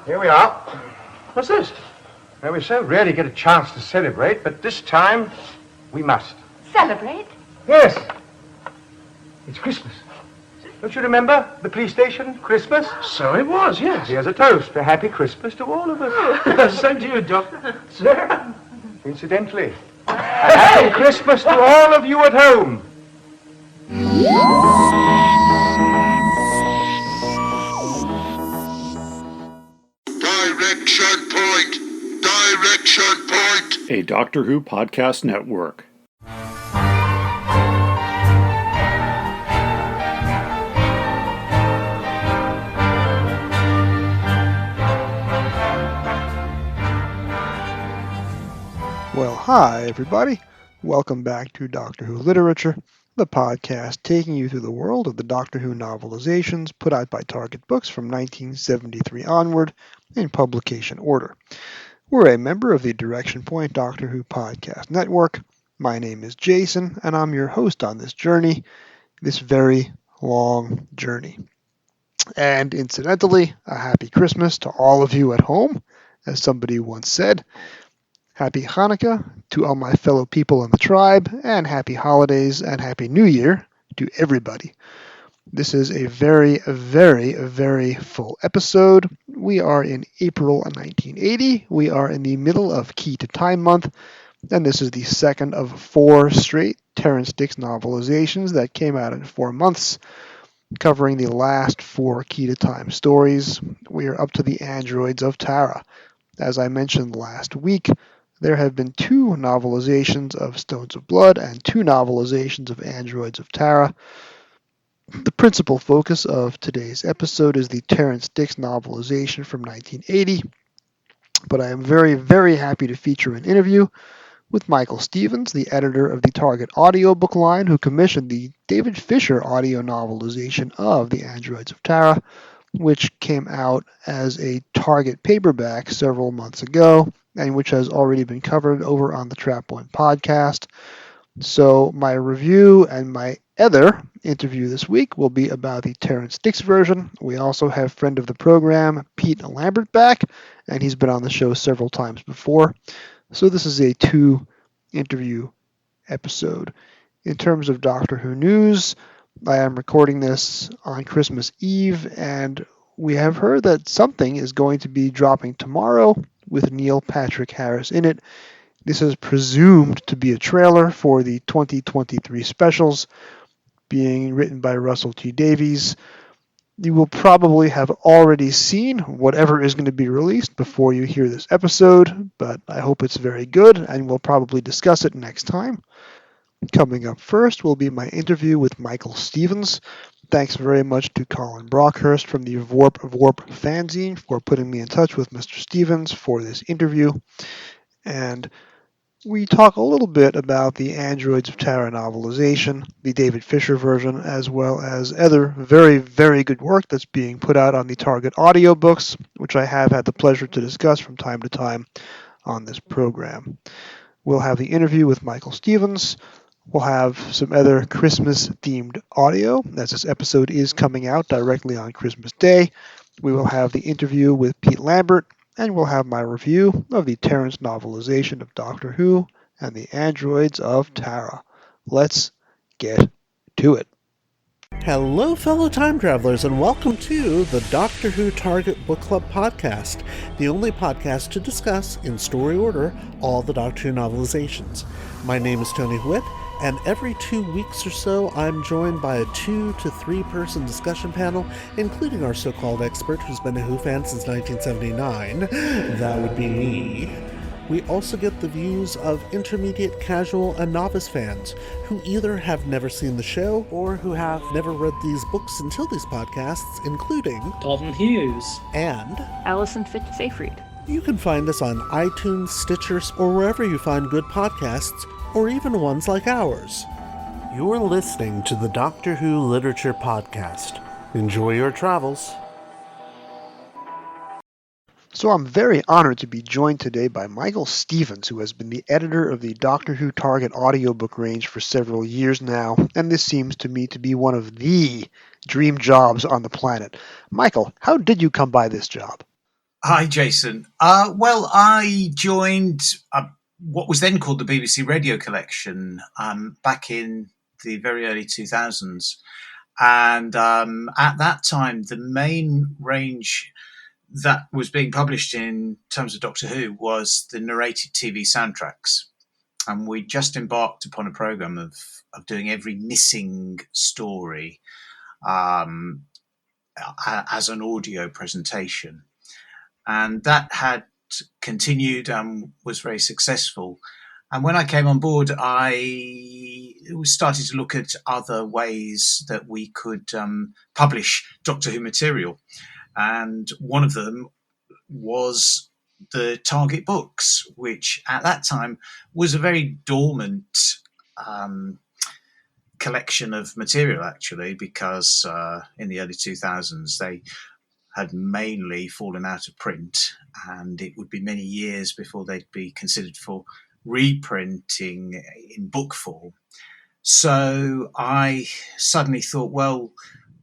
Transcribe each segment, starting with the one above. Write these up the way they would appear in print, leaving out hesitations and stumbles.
Here we are. What's this? Well, we so rarely get a chance to celebrate, but this time we must. Celebrate? Yes. It's Christmas. Don't you remember the police station, Christmas? So it was, yes. Here's a toast. A happy Christmas to all of us. Same to you, Doctor. Sir? Incidentally, a happy Christmas to all of you at home. Direction point! Direction point! A Doctor Who podcast network. Well, hi, everybody. Welcome back to Doctor Who Literature, the podcast taking you through the world of the Doctor Who novelizations put out by Target Books from 1973 onward in publication order. We're a member of the Direction Point Doctor Who podcast network. My name is Jason, and I'm your host on this journey, this very long journey. And incidentally, a happy Christmas to all of you at home, as somebody once said. Happy Hanukkah to all my fellow people in the tribe, and happy holidays and happy New Year to everybody. This is a very, very, very full episode. We are in April 1980. We are in the middle of Key to Time month, and this is the second of 4 straight Terrance Dicks novelizations that came out in 4 months, covering the last 4 Key to Time stories. We are up to the Androids of Tara. As I mentioned last week, there have been 2 novelizations of Stones of Blood and 2 novelizations of Androids of Tara. The principal focus of today's episode is the Terrance Dicks novelization from 1980, but I am very, very happy to feature an interview with Michael Stevens, the editor of the Target audiobook line, who commissioned the David Fisher audio novelization of The Androids of Tara, which came out as a Target paperback several months ago, and which has already been covered over on the Trap Point podcast. So my review and my other interview this week will be about the Terrance Dicks version. We also have friend of the program, Pete Lambert, back, and he's been on the show several times before. So this is a 2-interview episode. In terms of Doctor Who news, I am recording this on Christmas Eve, and we have heard that something is going to be dropping tomorrow with Neil Patrick Harris in it. This is presumed to be a trailer for the 2023 specials, being written by Russell T. Davies. You will probably have already seen whatever is going to be released before you hear this episode, but I hope it's very good, and we'll probably discuss it next time. Coming up first will be my interview with Michael Stevens. Thanks very much to Colin Brockhurst from the Vorp fanzine for putting me in touch with Mr. Stevens for this interview. And we talk a little bit about the Androids of Tara novelization, the David Fisher version, as well as other very, very good work that's being put out on the Target audiobooks, which I have had the pleasure to discuss from time to time on this program. We'll have the interview with Michael Stevens. We'll have some other Christmas-themed audio, as this episode is coming out directly on Christmas Day. We will have the interview with Pete Lambert, and we'll have my review of the Terrance novelization of Doctor Who and the Androids of Tara. Let's get to it. Hello, fellow time travelers, and welcome to the Doctor Who Target Book Club podcast, the only podcast to discuss, in story order, all the Doctor Who novelizations. My name is Tony Whitt, and every 2 weeks or so, I'm joined by a 2 to 3 person discussion panel, including our so-called expert who's been a Who fan since 1979. That would be me. We also get the views of intermediate, casual, and novice fans who either have never seen the show or who have never read these books until these podcasts, including Dalton Hughes and Alison Fitz-Seyfried. You can find us on iTunes, Stitcher, or wherever you find good podcasts, or even ones like ours. You're listening to the Doctor Who Literature Podcast. Enjoy your travels. So I'm very honored to be joined today by Michael Stevens, who has been the editor of the Doctor Who Target audiobook range for several years now, and this seems to me to be one of the dream jobs on the planet. Michael, how did you come by this job? Hi, Jason. Well, I joined what was then called the BBC Radio Collection back in the very early 2000s. And at that time, the main range that was being published in terms of Doctor Who was the narrated TV soundtracks. And we just embarked upon a program of doing every missing story um, as an audio presentation. And that had continued and was very successful. And when I came on board, I started to look at other ways that we could publish Doctor Who material. And one of them was the Target books, which at that time was a very dormant collection of material, actually, because in the early 2000s, they had mainly fallen out of print, and it would be many years before they'd be considered for reprinting in book form. So I suddenly thought, well,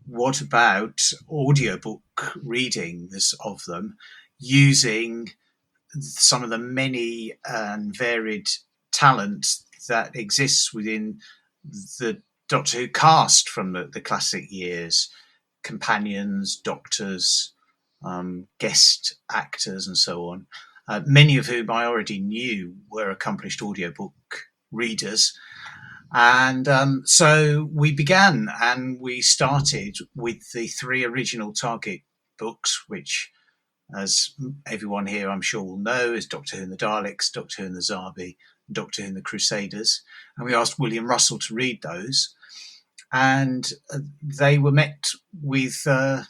what about audiobook readings of them using some of the many and varied talent that exists within the Doctor Who cast from the classic years? Companions, doctors, guest actors, and so on, many of whom I already knew were accomplished audiobook readers. And so we began, and we started with the 3 original Target books, which, as everyone here I'm sure will know, is Doctor Who and the Daleks, Doctor Who and the Zarbi, and Doctor Who and the Crusaders. And we asked William Russell to read those. And they were met with a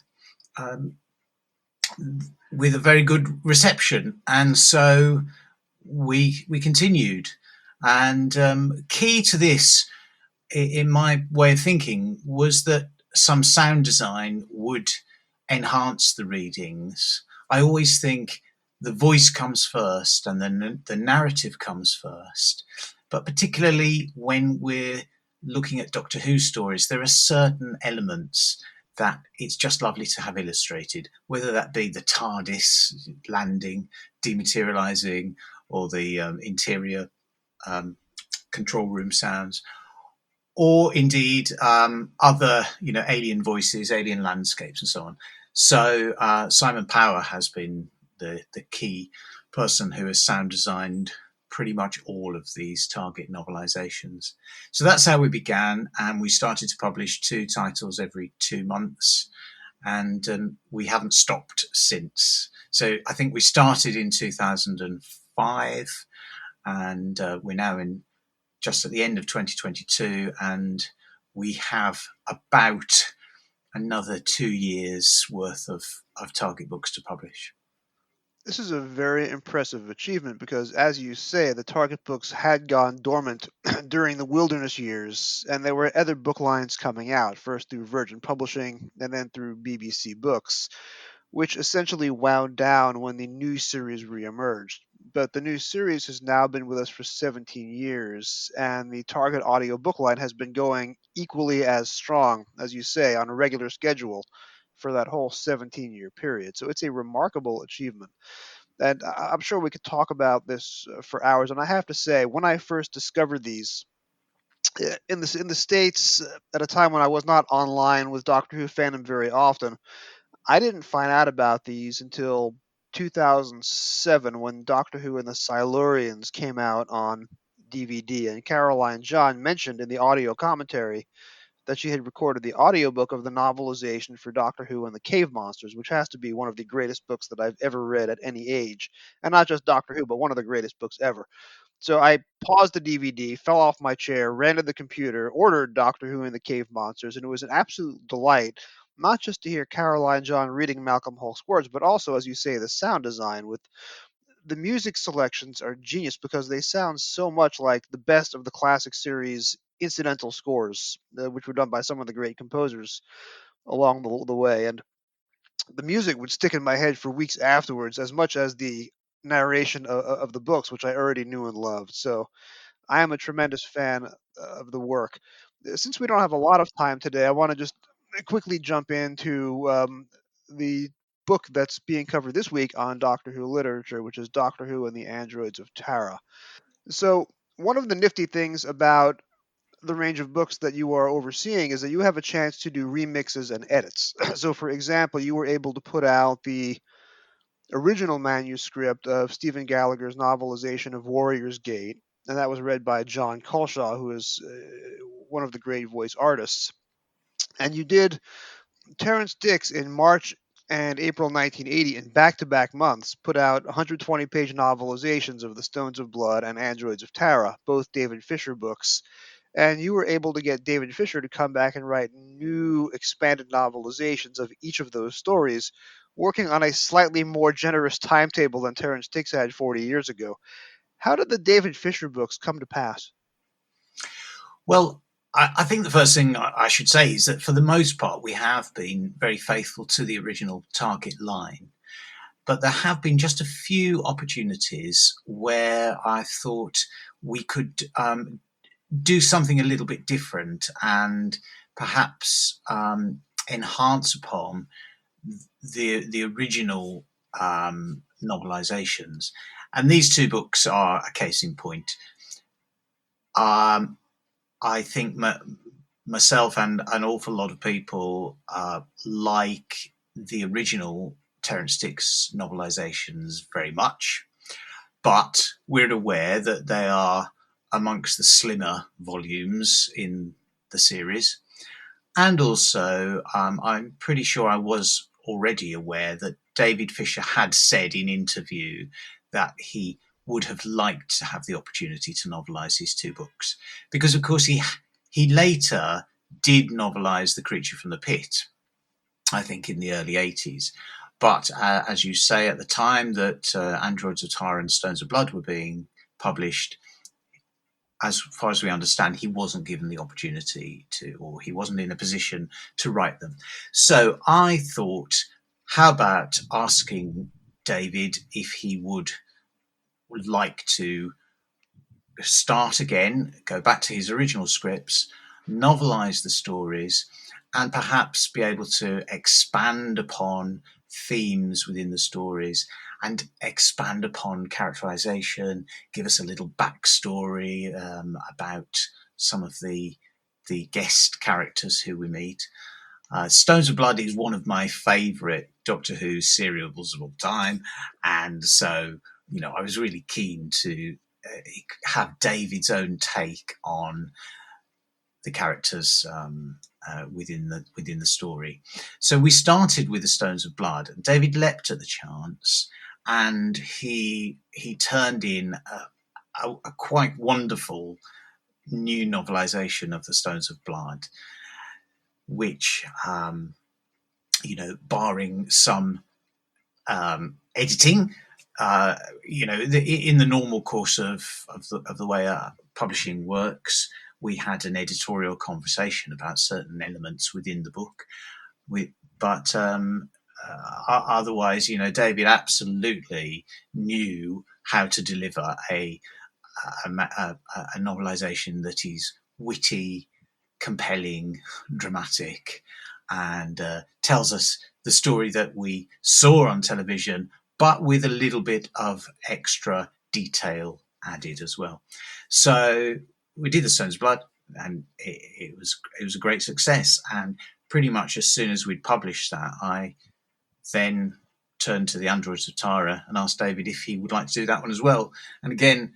very good reception, and so we continued. And key to this, in my way of thinking, was that some sound design would enhance the readings. I always think the voice comes first, and then the narrative comes first. But particularly when we're looking at Doctor Who stories, there are certain elements that it's just lovely to have illustrated, whether that be the TARDIS landing, dematerializing, or the interior control room sounds, or indeed other, alien voices, alien landscapes, and so on. So Simon Power has been the key person who has sound designed pretty much all of these Target novelizations. So that's how we began, and we started to publish 2 titles every 2 months, and we haven't stopped since. So I think we started in 2005, and we're now in just at the end of 2022, and we have about another 2 years worth of Target books to publish. This is a very impressive achievement because, as you say, the Target books had gone dormant during the wilderness years, and there were other book lines coming out, first through Virgin Publishing and then through BBC Books, which essentially wound down when the new series reemerged. But the new series has now been with us for 17 years, and the Target audio book line has been going equally as strong, as you say, on a regular schedule for that whole 17-year period. So it's a remarkable achievement. And I'm sure we could talk about this for hours. And I have to say, when I first discovered these in the States at a time when I was not online with Doctor Who fandom very often, I didn't find out about these until 2007 when Doctor Who and the Silurians came out on DVD. And Caroline John mentioned in the audio commentary that she had recorded the audiobook of the novelization for Doctor Who and the Cave Monsters, which has to be one of the greatest books that I've ever read at any age. And not just Doctor Who, but one of the greatest books ever. So I paused the DVD, fell off my chair, ran to the computer, ordered Doctor Who and the Cave Monsters, and it was an absolute delight, not just to hear Caroline John reading Malcolm Hulke's words, but also, as you say, the sound design with the music selections are genius because they sound so much like the best of the classic series incidental scores, which were done by some of the great composers along the way. And the music would stick in my head for weeks afterwards, as much as the narration of the books, which I already knew and loved. So I am a tremendous fan of the work. Since we don't have a lot of time today, I want to just quickly jump into the book that's being covered this week on Doctor Who literature, which is Doctor Who and the Androids of Tara. So one of the nifty things about the range of books that you are overseeing is that you have a chance to do remixes and edits. So, for example, you were able to put out the original manuscript of Stephen Gallagher's novelization of Warrior's Gate, and that was read by John Culshaw, who is one of the great voice artists. And you did Terrence Dicks in March and April 1980 in back-to-back months put out 120-page novelizations of The Stones of Blood and Androids of Tara, both David Fisher books. And you were able to get David Fisher to come back and write new expanded novelizations of each of those stories, working on a slightly more generous timetable than Terrence Dicks had 40 years ago. How did the David Fisher books come to pass? Well, I think the first thing I should say is that for the most part, we have been very faithful to the original target line. But there have been just a few opportunities where I thought we could do something a little bit different and perhaps enhance upon the original novelizations. And these two books are a case in point. I think myself and an awful lot of people like the original Terrence Dicks novelizations very much, but we're aware that they are amongst the slimmer volumes in the series. And also, I'm pretty sure I was already aware that David Fisher had said in interview that he would have liked to have the opportunity to novelize his two books. Because, of course, he later did novelize The Creature from the Pit, I think in the early 80s. But as you say, at the time that Androids of Tara and Stones of Blood were being published, as far as we understand, he wasn't given the opportunity to, or he wasn't in a position to write them. So I thought, how about asking David if he would like to start again, go back to his original scripts, novelize the stories, and perhaps be able to expand upon themes within the stories and expand upon characterization, give us a little backstory about some of the guest characters who we meet. Stones of Blood is one of my favourite Doctor Who serials of all time, and so I was really keen to have David's own take on the characters within the story. So we started with the Stones of Blood, and David leapt at the chance. And he turned in a quite wonderful new novelization of The Stones of Blood, which, barring some editing, in the normal course of the way publishing works, we had an editorial conversation about certain elements within the book. Otherwise, David absolutely knew how to deliver a novelization that is witty, compelling, dramatic, and tells us the story that we saw on television, but with a little bit of extra detail added as well. So we did The Stones of Blood, and it was a great success. And pretty much as soon as we'd published that, I then turned to the Androids of Tara and asked David if he would like to do that one as well. And again,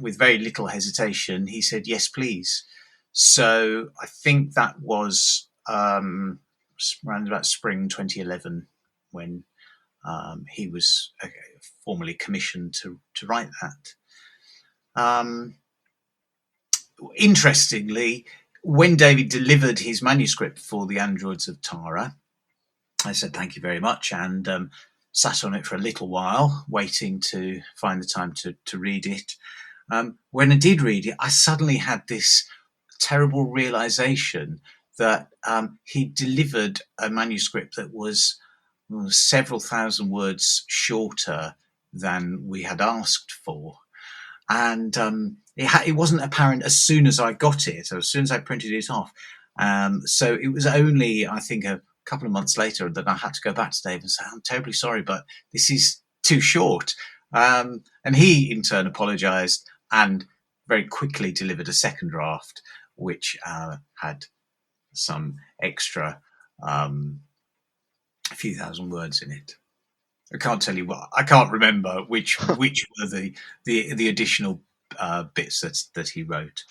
with very little hesitation, he said, yes, please. So I think that was around about spring 2011 when he was formally commissioned to write that. Interestingly, when David delivered his manuscript for the Androids of Tara, I said, thank you very much, and sat on it for a little while, waiting to find the time to read it. When I did read it, I suddenly had this terrible realization that he delivered a manuscript that was several thousand words shorter than we had asked for. And it wasn't apparent as soon as I got it, or as soon as I printed it off. So it was only, I think, couple of months later that I had to go back to Dave and say, I'm terribly sorry, but this is too short. And he, in turn, apologised and very quickly delivered a second draft, which had some extra a few thousand words in it. I can't tell you what. I can't remember which were the additional bits that he wrote.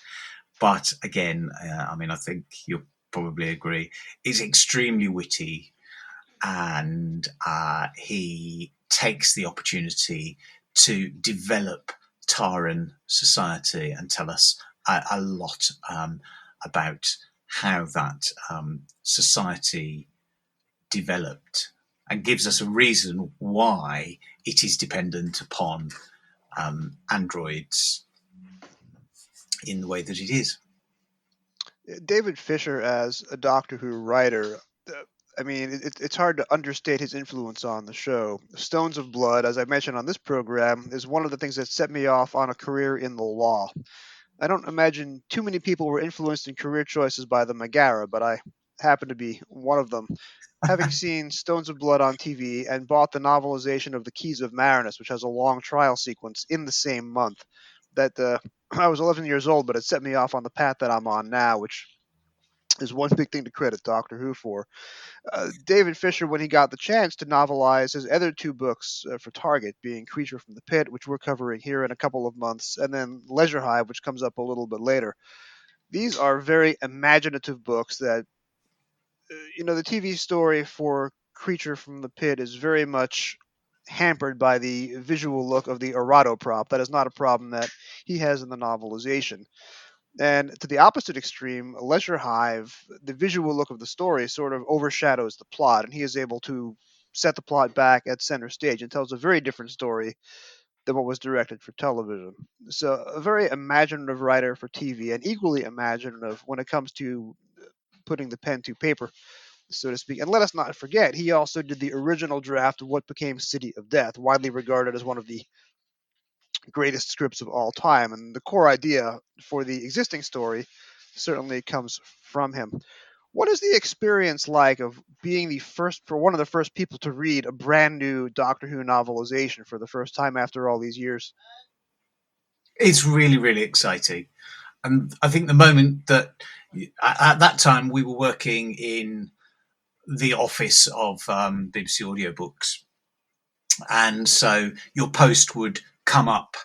But again, I think you'll probably agree, is extremely witty, and he takes the opportunity to develop Taran society and tell us a lot about how that society developed, and gives us a reason why it is dependent upon androids in the way that it is. David Fisher, as a Doctor Who writer, it's hard to understate his influence on the show. Stones of Blood, as I mentioned on this program, is one of the things that set me off on a career in the law. I don't imagine too many people were influenced in career choices by the Megara, but I happen to be one of them. Having seen Stones of Blood on TV and bought the novelization of The Keys of Marinus, which has a long trial sequence in the same month, that I was 11 years old, but it set me off on the path that I'm on now, which is one big thing to credit Doctor Who for. David Fisher, when he got the chance to novelize his other two books for Target, being Creature from the Pit, which we're covering here in a couple of months, and then Leisure Hive, which comes up a little bit later. These are very imaginative books that, the TV story for Creature from the Pit is very much hampered by the visual look of the errato prop. That is not a problem that he has in the novelization. And to the opposite extreme, Leisure Hive, the visual look of the story sort of overshadows the plot, and he is able to set the plot back at center stage and tells a very different story than what was directed for television. So a very imaginative writer for TV, and equally imaginative when it comes to putting the pen to paper, so to speak. And let us not forget, he also did the original draft of what became City of Death, widely regarded as one of the greatest scripts of all time. And the core idea for the existing story certainly comes from him. What is the experience like of being one of the first people to read a brand new Doctor Who novelization for the first time after all these years? It's really, really exciting. And I think the moment that at that time we were working in the office of BBC Audiobooks, and so your post would come up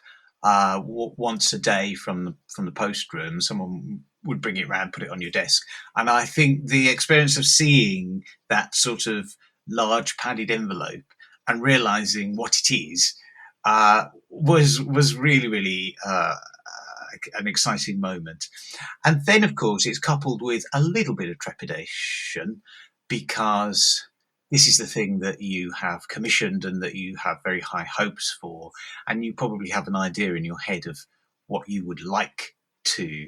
once a day from the post room. Someone would bring it round, put it on your desk, and I think the experience of seeing that sort of large padded envelope and realizing what it is was really, really an exciting moment. And then, of course, it's coupled with a little bit of trepidation, because this is the thing that you have commissioned and that you have very high hopes for, and you probably have an idea in your head of what you would like to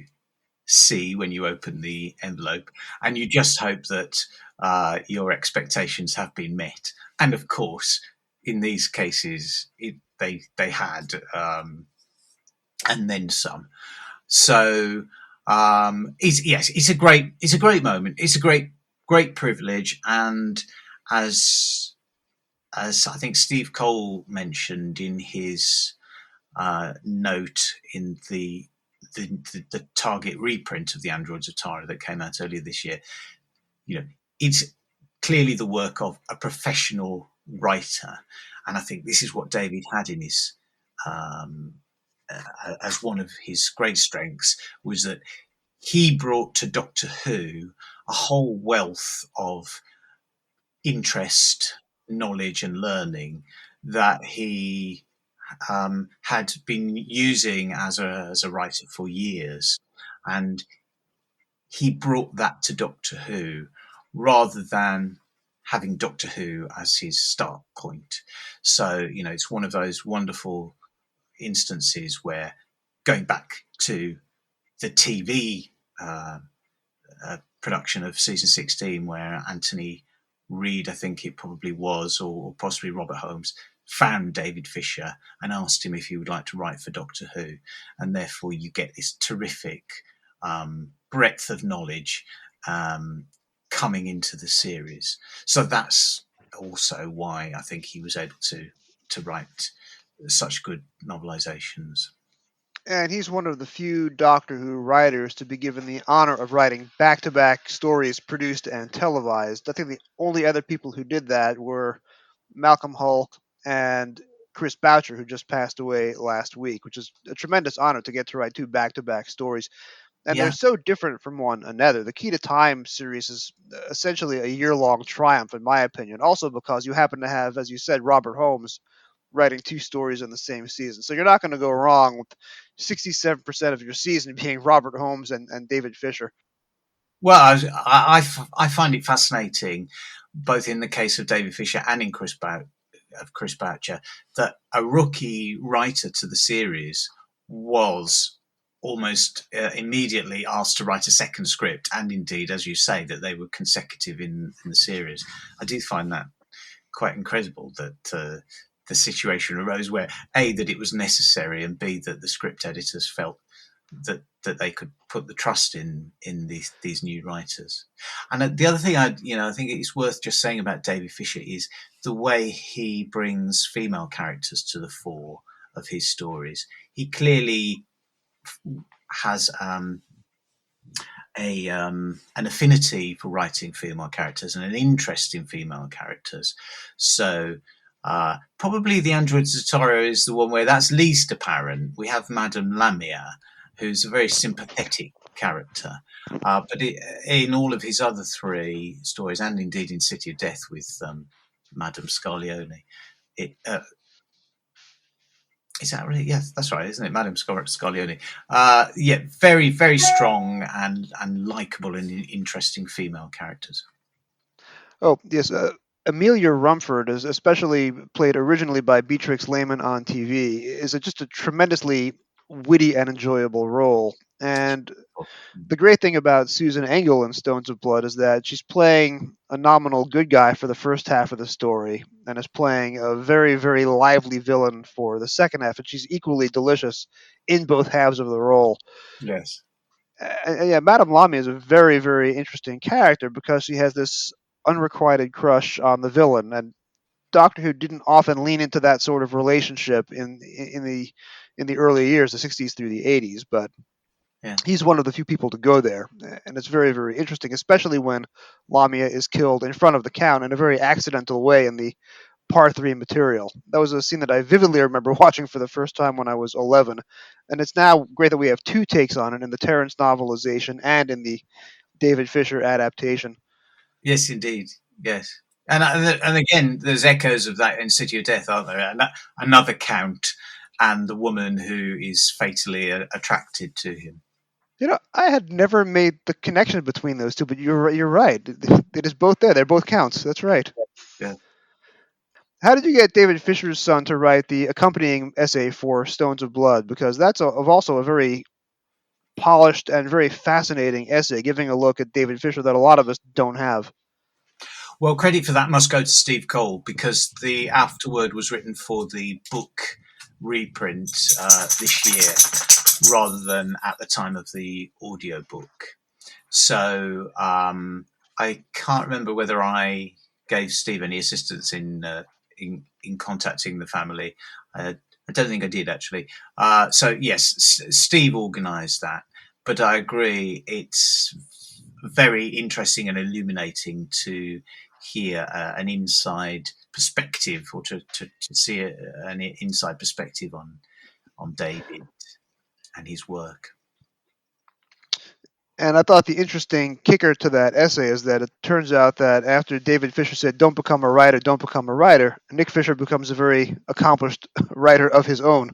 see when you open the envelope, and you just hope that your expectations have been met. And of course, in these cases, they had, and then some. So it's a great moment. It's a great privilege, and as I think Steve Cole mentioned in his note in the Target reprint of the Androids of Tara that came out earlier this year, it's clearly the work of a professional writer, and I think this is what David had in his as one of his great strengths, was that he brought to Doctor Who a whole wealth of interest, knowledge, and learning that he had been using as a writer for years, and he brought that to Doctor Who rather than having Doctor Who as his start point. So, it's one of those wonderful instances where, going back to the TV production of season 16, where Anthony Reid, I think it probably was, or possibly Robert Holmes, found David Fisher and asked him if he would like to write for Doctor Who, and therefore you get this terrific breadth of knowledge coming into the series. So that's also why I think he was able to write such good novelizations. And he's one of the few Doctor Who writers to be given the honor of writing back-to-back stories produced and televised. I think the only other people who did that were Malcolm Hulke and Chris Boucher, who just passed away last week, which is a tremendous honor to get to write two back-to-back stories. And Yeah. they're so different from one another. The Key to Time series is essentially a year-long triumph, in my opinion, also because you happen to have, as you said, Robert Holmes writing two stories in the same season. So you're not going to go wrong with 67% of your season being Robert Holmes and David Fisher. Well, I find it fascinating, both in the case of David Fisher and in Chris Boucher, that a rookie writer to the series was almost immediately asked to write a second script, and indeed, as you say, that they were consecutive in the series. I do find that quite incredible that the situation arose where A, that it was necessary, and B, that the script editors felt that they could put the trust in these new writers. And the other thing I think it's worth just saying about David Fisher is the way he brings female characters to the fore of his stories. He clearly has an affinity for writing female characters and an interest in female characters. So probably the Android Zotaro is the one where that's least apparent. We have Madame Lamia, who's a very sympathetic character. But in all of his other three stories, and indeed in City of Death with Madame Scarlione, is that really? Yes, that's right, isn't it? Madame Scarlione. Very, very strong and likeable and interesting female characters. Oh, yes. Amelia Rumford is especially played originally by Beatrix Lehman on TV, is just a tremendously witty and enjoyable role. And the great thing about Susan Engel in Stones of Blood is that she's playing a nominal good guy for the first half of the story and is playing a very, very lively villain for the second half. And she's equally delicious in both halves of the role. Yes. Madame Lamia is a very, very interesting character because she has this unrequited crush on the villain. And Doctor Who didn't often lean into that sort of relationship in the early years, the 60s through the 80s, but he's one of the few people to go there, and it's very, very interesting, especially when Lamia is killed in front of the Count in a very accidental way in the Part 3 material. That was a scene that I vividly remember watching for the first time when I was 11, and it's now great that we have two takes on it in the Terrence novelization and in the David Fisher adaptation. Yes, indeed. Yes. And again, there's echoes of that in City of Death, aren't there? Another Count and the woman who is fatally attracted to him. I had never made the connection between those two, but you're right. It is both there. They're both Counts. That's right. Yeah. How did you get David Fisher's son to write the accompanying essay for Stones of Blood? Because that's also a very polished and very fascinating essay, giving a look at David Fisher that a lot of us don't have. Well, credit for that must go to Steve Cole, because the afterword was written for the book reprint this year rather than at the time of the audiobook. So I can't remember whether I gave Steve any assistance in contacting the family. I don't think I did, actually. So, yes, Steve organised that. But I agree, it's very interesting and illuminating to hear an inside perspective, or to see an inside perspective on David and his work. And I thought the interesting kicker to that essay is that it turns out that after David Fisher said, don't become a writer, Nick Fisher becomes a very accomplished writer of his own.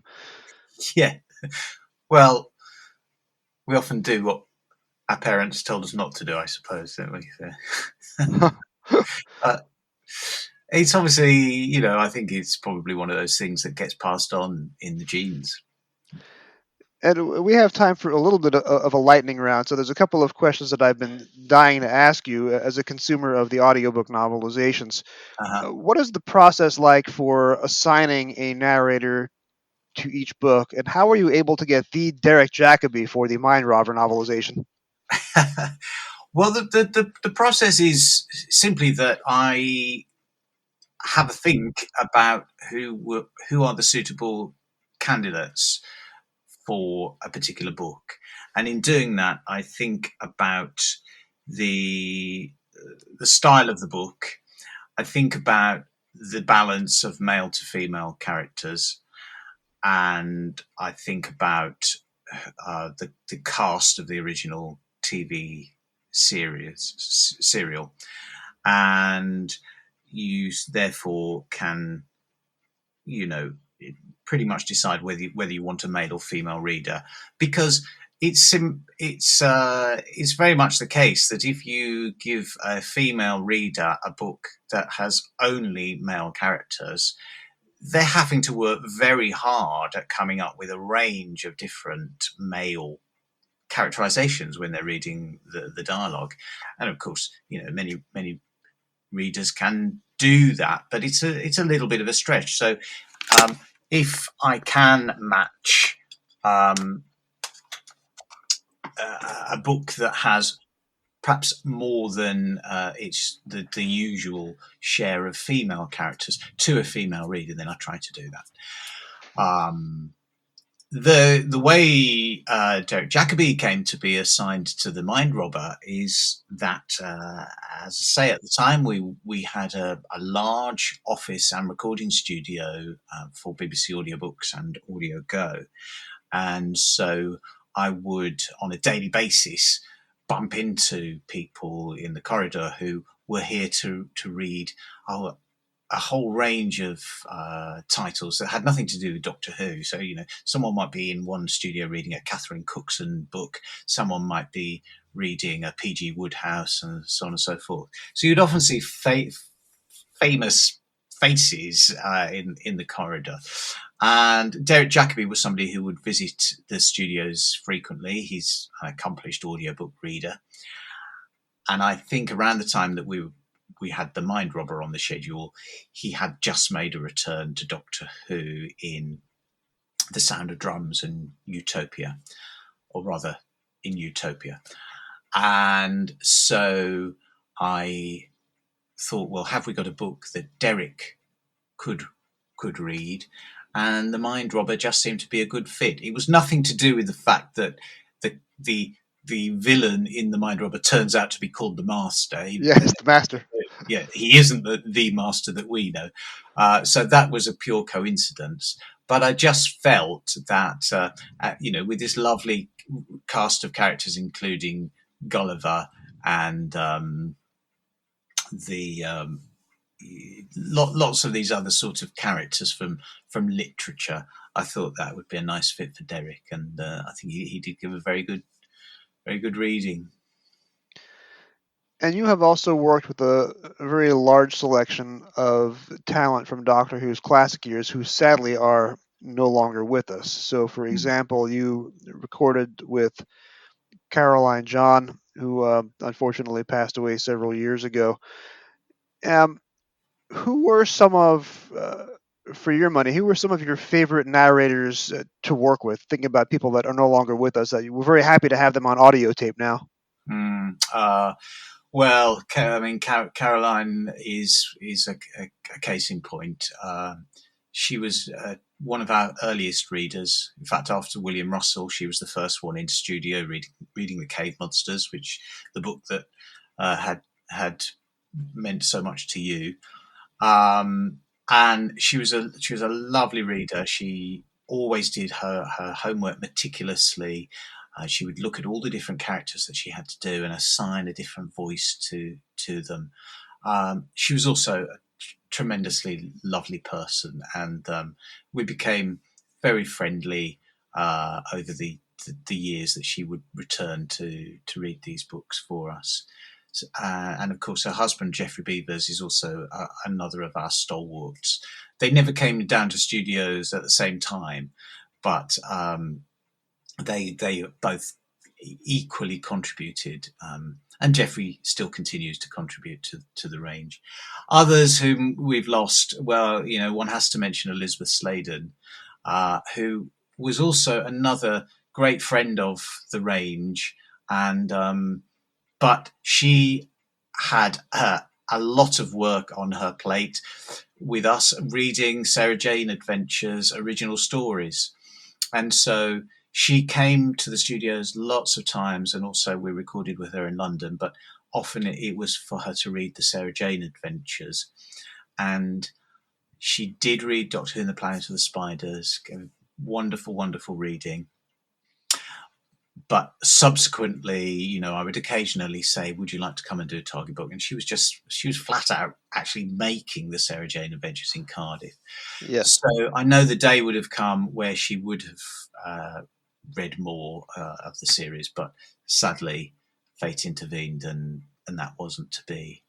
Yeah. Well, we often do what our parents told us not to do, I suppose, don't we? It's obviously, I think it's probably one of those things that gets passed on in the genes. And we have time for a little bit of a lightning round. So there's a couple of questions that I've been dying to ask you as a consumer of the audiobook novelizations. What is the process like for assigning a narrator to each book? And how are you able to get the Derek Jacobi for the Mind Robber novelization? Well, the process is simply that I have a think about who are the suitable candidates for a particular book, and in doing that, I think about the style of the book. I think about the balance of male to female characters, and I think about the cast of the original TV serial, and you therefore can, pretty much decide whether you want a male or female reader, because it's very much the case that if you give a female reader a book that has only male characters, they're having to work very hard at coming up with a range of different male characterizations when they're reading the dialogue. And of course, many readers can do that, but it's a little bit of a stretch. So if I can match a book that has perhaps more than it's the usual share of female characters to a female reader, then I try to do that. The way Derek Jacobi came to be assigned to the Mind Robber is that, as I say, at the time we had a large office and recording studio for BBC Audiobooks and Audio Go, and so I would, on a daily basis, bump into people in the corridor who were here to read a whole range of titles that had nothing to do with Doctor Who. So, someone might be in one studio reading a Catherine Cookson book, someone might be reading a P.G. Wodehouse, and so on and so forth. So you'd often see famous faces in the corridor. And Derek Jacobi was somebody who would visit the studios frequently. He's an accomplished audiobook reader. And I think around the time that we had the Mind Robber on the schedule, he had just made a return to Doctor Who in The Sound of Drums and Utopia, or rather in Utopia. And so I thought, well, have we got a book that Derek could read? And the Mind Robber just seemed to be a good fit. It was nothing to do with the fact that the villain in the Mind Robber turns out to be called the Master. Yes, the Master. Yeah, he isn't the Master that we know. So that was a pure coincidence. But I just felt that, with this lovely cast of characters, including Gulliver and lots of these other sorts of characters from literature, I thought that would be a nice fit for Derek, and I think he did give a very good reading. And you have also worked with a very large selection of talent from Doctor Who's classic years who sadly are no longer with us. So, for example, you recorded with Caroline John, who unfortunately passed away several years ago. Who were some of, for your money, who were some of your favorite narrators to work with? Thinking about people that are no longer with us, that you were very happy to have them on audio tape now. Well, Caroline is a case in point. She was one of our earliest readers. In fact, after William Russell, she was the first one into studio reading The Cave Monsters, which the book that had meant so much to you. And she was a lovely reader. She always did her homework meticulously. She would look at all the different characters that she had to do and assign a different voice to them. She was also a tremendously lovely person, and we became very friendly over the years that she would return to read these books for us. And of course, her husband, Geoffrey Beevers, is also another of our stalwarts. They never came down to studios at the same time, but they both equally contributed. And Geoffrey still continues to contribute to the range. Others whom we've lost, well, one has to mention Elizabeth Sladen, who was also another great friend of the range, and but she had a lot of work on her plate with us reading Sarah Jane Adventures original stories. And so she came to the studios lots of times, and also we recorded with her in London, but often it was for her to read the Sarah Jane Adventures. And she did read Doctor Who and the Planet of the Spiders. Wonderful, wonderful reading. But subsequently, I would occasionally say, would you like to come and do a Target book? And she was flat out actually making the Sarah Jane Adventures in Cardiff. Yes. So I know the day would have come where she would have read more of the series, but sadly fate intervened and that wasn't to be.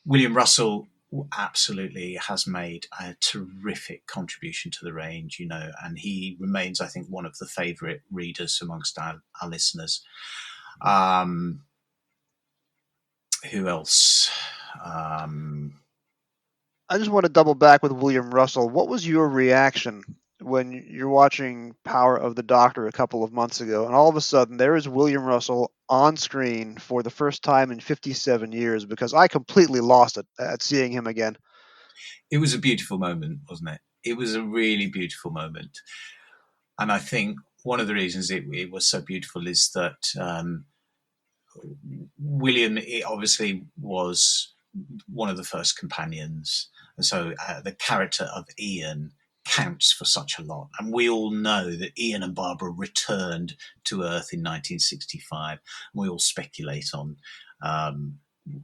William Russell absolutely has made a terrific contribution to the range, and he remains, I think, one of the favourite readers amongst our listeners. Who else? I just want to double back with William Russell. What was your reaction when you're watching Power of the Doctor a couple of months ago, and all of a sudden there is William Russell on screen for the first time in 57 years? Because I completely lost it at seeing him again. It was a beautiful moment, wasn't it? It was a really beautiful moment. And I think one of the reasons it was so beautiful is that William obviously was one of the first companions. And so the character of Ian counts for such a lot. And we all know that Ian and Barbara returned to Earth in 1965. And we all speculate on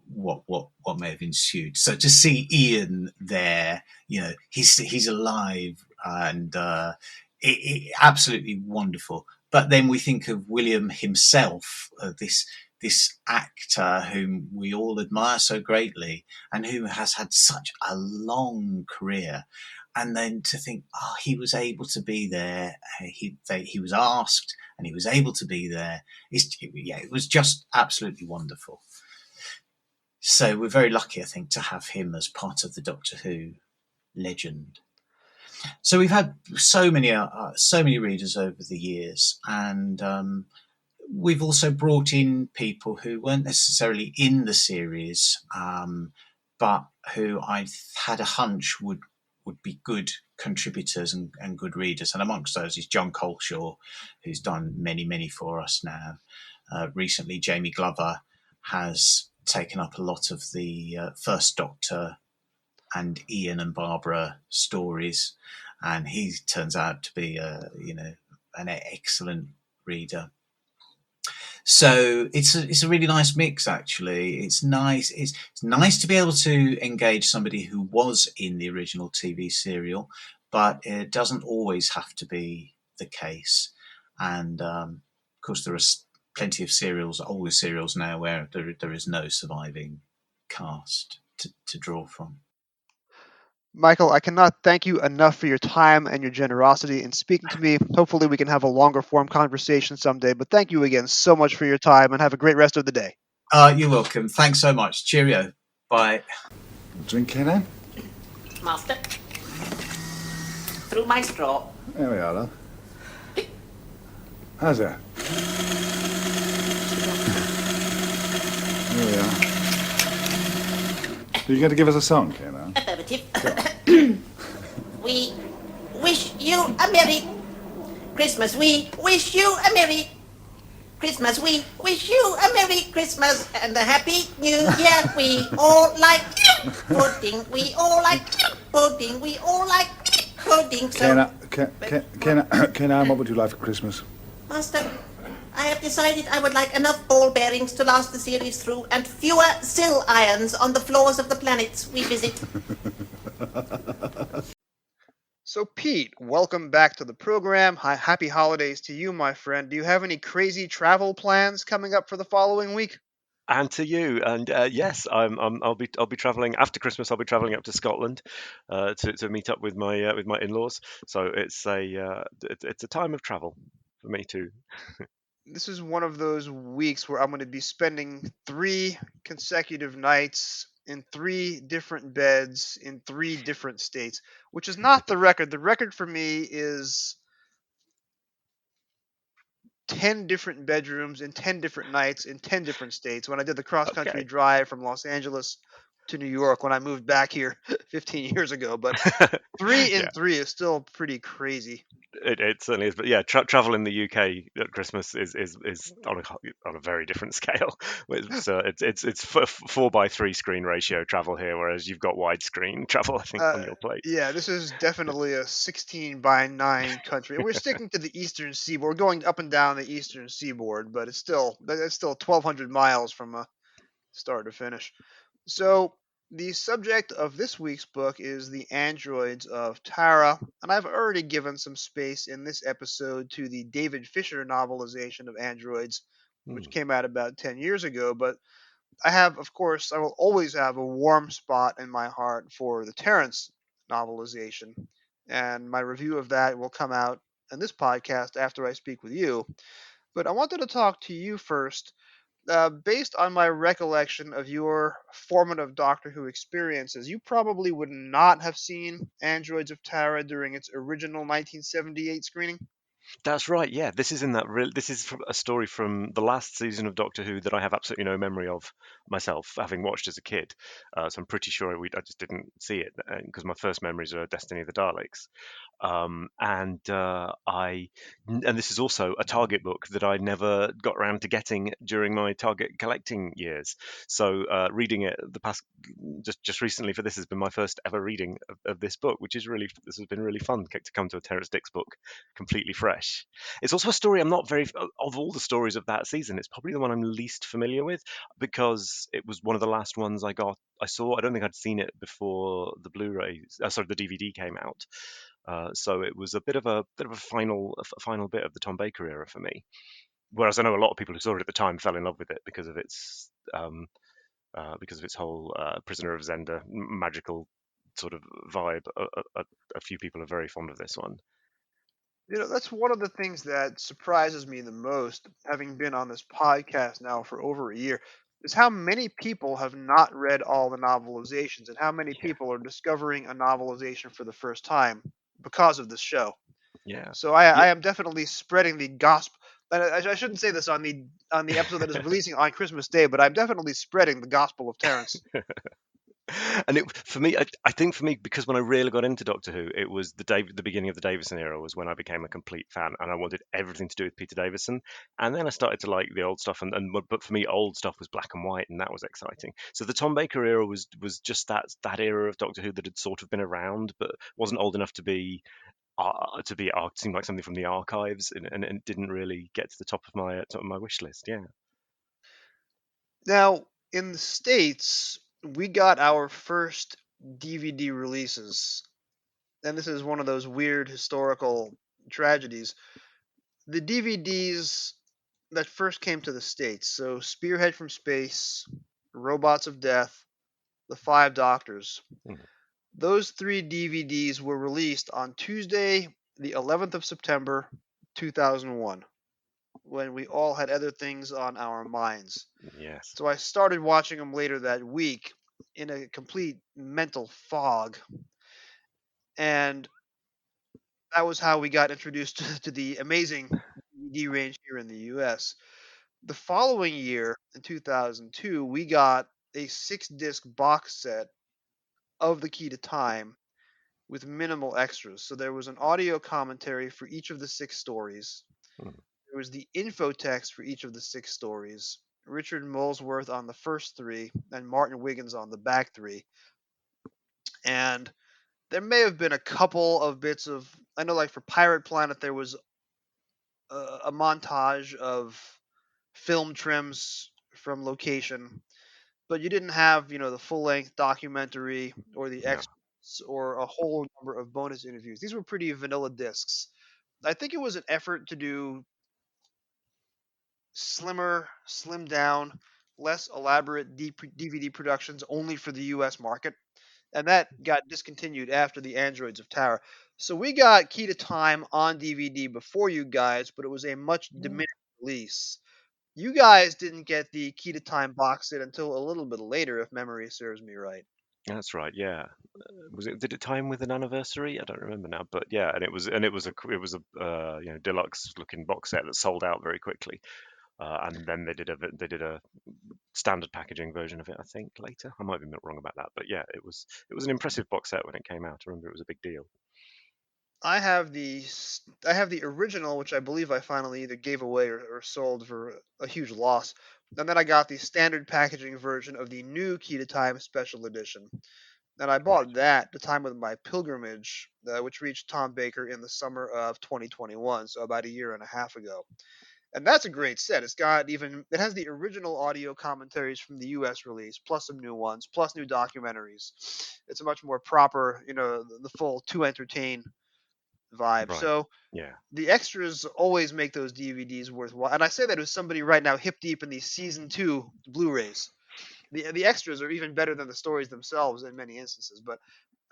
what may have ensued. So to see Ian there, he's alive, and it absolutely wonderful. But then we think of William himself, this actor whom we all admire so greatly and who has had such a long career. And then to think, he was able to be there. He was asked and he was able to be there. It was just absolutely wonderful. So we're very lucky, I think, to have him as part of the Doctor Who legend. So we've had so many readers over the years, and we've also brought in people who weren't necessarily in the series, but who I had a hunch would be good contributors and good readers. And amongst those is John Coleshaw, who's done many for us now. Recently, Jamie Glover has taken up a lot of the First Doctor and Ian and Barbara stories, and he turns out to be an excellent reader. So it's a really nice mix, actually. It's nice. It's nice to be able to engage somebody who was in the original TV serial, but it doesn't always have to be the case. And of course, there are plenty of older serials now, where there is no surviving cast to draw from. Michael, I cannot thank you enough for your time and your generosity in speaking to me. Hopefully we can have a longer form conversation someday, but thank you again so much for your time, and have a great rest of the day. You're welcome. Thanks so much. Cheerio. Bye. Drink in it? Master. Through my straw. There we are, love. How's that? Here we are. Are you going to give us a song, Kayla? Affirmative. We wish you a Merry Christmas. We wish you a Merry Christmas. We wish you a Merry Christmas and a Happy New Year. We all like pudding. We all like pudding. We all like pudding. So, Kayla, what would you like for Christmas? Master, I have decided I would like enough ball bearings to last the series through, and fewer sill irons on the floors of the planets we visit. So, Pete, welcome back to the program. Happy holidays to you, my friend. Do you have any crazy travel plans coming up for the following week? And to you, and yes, I'll be travelling after Christmas. I'll be travelling up to Scotland to meet up with my in-laws. So it's a time of travel for me too. This is one of those weeks where I'm going to be spending 3 consecutive nights in 3 different beds in 3 different states, which is not the record. The record for me is 10 different bedrooms in 10 different nights in 10 different states when I did the cross-country Okay. drive from Los Angeles to New York when I moved back here 15 years ago. But 3 in Yeah, 3 is still pretty crazy. it certainly is. But yeah, travel in the UK at Christmas is on a very different scale. It's 4:3 screen ratio travel here, whereas you've got widescreen travel, I think, Uh, on your plate. yeah, this is definitely a 16 by 9 country. And we're sticking to the eastern seaboard, going up and down the eastern seaboard, but it's still 1,200 miles from start to finish. So the subject of this week's book is the androids of Tara, and I've already given some space in this episode to the David Fisher novelization of androids, which Hmm. came out about 10 years ago. But I will always have a warm spot in my heart for the Terrence novelization, and my review of that will come out in this podcast after I speak with you. But I wanted to talk to you first based on my recollection of your formative Doctor Who experiences, you probably would not have seen Androids of Tara during its original 1978 screening. That's right. Yeah, this is in that. This is a story from the last season of Doctor Who that I have absolutely no memory of myself, having watched as a kid. So I'm pretty sure I just didn't see it because my first memories are Destiny of the Daleks. And this is also a Target book that I never got around to getting during my Target collecting years. So reading it the past just recently for this has been my first ever reading of this book, this has been really fun to come to a Terrence Dicks book completely fresh. It's also a story I'm not very of all the stories of that season. It's probably the one I'm least familiar with because it was one of the last ones I saw. I don't think I'd seen it before the the DVD came out. So it was a bit of a final bit of the Tom Baker era for me. Whereas I know a lot of people who saw it at the time fell in love with it because of its whole Prisoner of Zenda magical sort of vibe. A few people are very fond of this one. That's one of the things that surprises me the most, having been on this podcast now for over a year, is how many people have not read all the novelizations and how many Yeah, people are discovering a novelization for the first time because of this show. yeah, So I yeah. am definitely spreading the gospel. And I shouldn't say this on the episode that is releasing on Christmas Day, but I'm definitely spreading the gospel of Terrence. And for me, I think for me, because when I really got into Doctor Who, it was the beginning of the Davison era was when I became a complete fan, and I wanted everything to do with Peter Davison. And then I started to like the old stuff, but for me, old stuff was black and white, and that was exciting. So the Tom Baker era was just that era of Doctor Who that had sort of been around, but wasn't old enough seemed like something from the archives, and didn't really get to the top of my wish list. Yeah. Now, in the States, we got our first DVD releases, and this is one of those weird historical tragedies. The DVDs that first came to the States, so Spearhead from Space, Robots of Death, The Five Doctors, Mhm. those 3 DVDs were released on Tuesday, the 11th of September, 2001, when we all had other things on our minds. Yes. So I started watching them later that week in a complete mental fog. And that was how we got introduced to the amazing DVD range here in the US. The following year, in 2002, we got a 6 disc box set of The Key to Time with minimal extras. So there was an audio commentary for each of the 6 stories. Mhm. There was the info text for each of the 6 stories. Richard Molesworth on the first 3, and Martin Wiggins on the back 3. And there may have been a couple of bits of, I know, like for Pirate Planet, there was a montage of film trims from location, but you didn't have, the full length documentary or the No. extras or a whole number of bonus interviews. These were pretty vanilla discs. I think it was an effort to do slimmed down, less elaborate DVD productions only for the US market. And that got discontinued after the Androids of Tara. So we got Key to Time on DVD before you guys, but it was a much diminished release. You guys didn't get the Key to Time box set until a little bit later, if memory serves me right. That's right. Yeah. Was it? Did it tie in with an anniversary? I don't remember now. But yeah, and it was a deluxe looking box set that sold out very quickly. And then they did a standard packaging version of it, I think, later. I might be wrong about that, but yeah, it was an impressive box set when it came out. I remember it was a big deal. I have the original, which I believe I finally either gave away or sold for a huge loss. And then I got the standard packaging version of the new Key to Time special edition. And I Right. bought that at the time of my pilgrimage, which reached Tom Baker in the summer of 2021, so about a year and a half ago. And that's a great set. It has the original audio commentaries from the US release, plus some new ones, plus new documentaries. It's a much more proper, the full to entertain vibe. Right. So Yeah. the extras always make those DVDs worthwhile. And I say that as somebody right now hip deep in these season 2 Blu-rays. The extras are even better than the stories themselves in many instances. But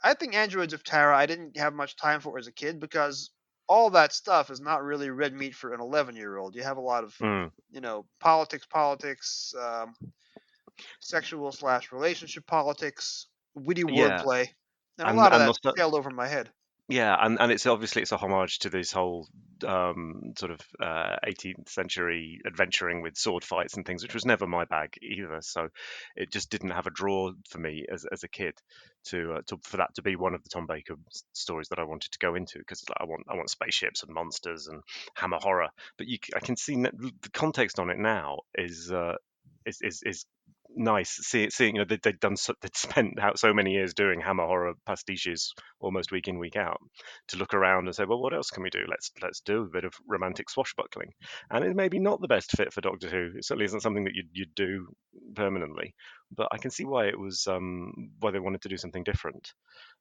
I think Androids of Terra I didn't have much time for as a kid because all that stuff is not really red meat for an 11-year-old. You have a lot of, Mm. politics, sexual/relationship politics, witty Yeah. wordplay, and a And lot of and that nostal sailed over my head. Yeah, and it's a homage to this whole sort of 18th century adventuring with sword fights and things, which was never my bag either. So it just didn't have a draw for me as a kid for that to be one of the Tom Baker stories that I wanted to go into, because I want spaceships and monsters and hammer horror. But I can see the context on it now is nice. Seeing they'd spent out so many years doing hammer horror pastiches almost week in week out, to look around and say, well, what else can we do? Let's do a bit of romantic swashbuckling. And it's maybe not the best fit for Doctor Who. It certainly isn't something that you'd do permanently, but I can see why it was why they wanted to do something different.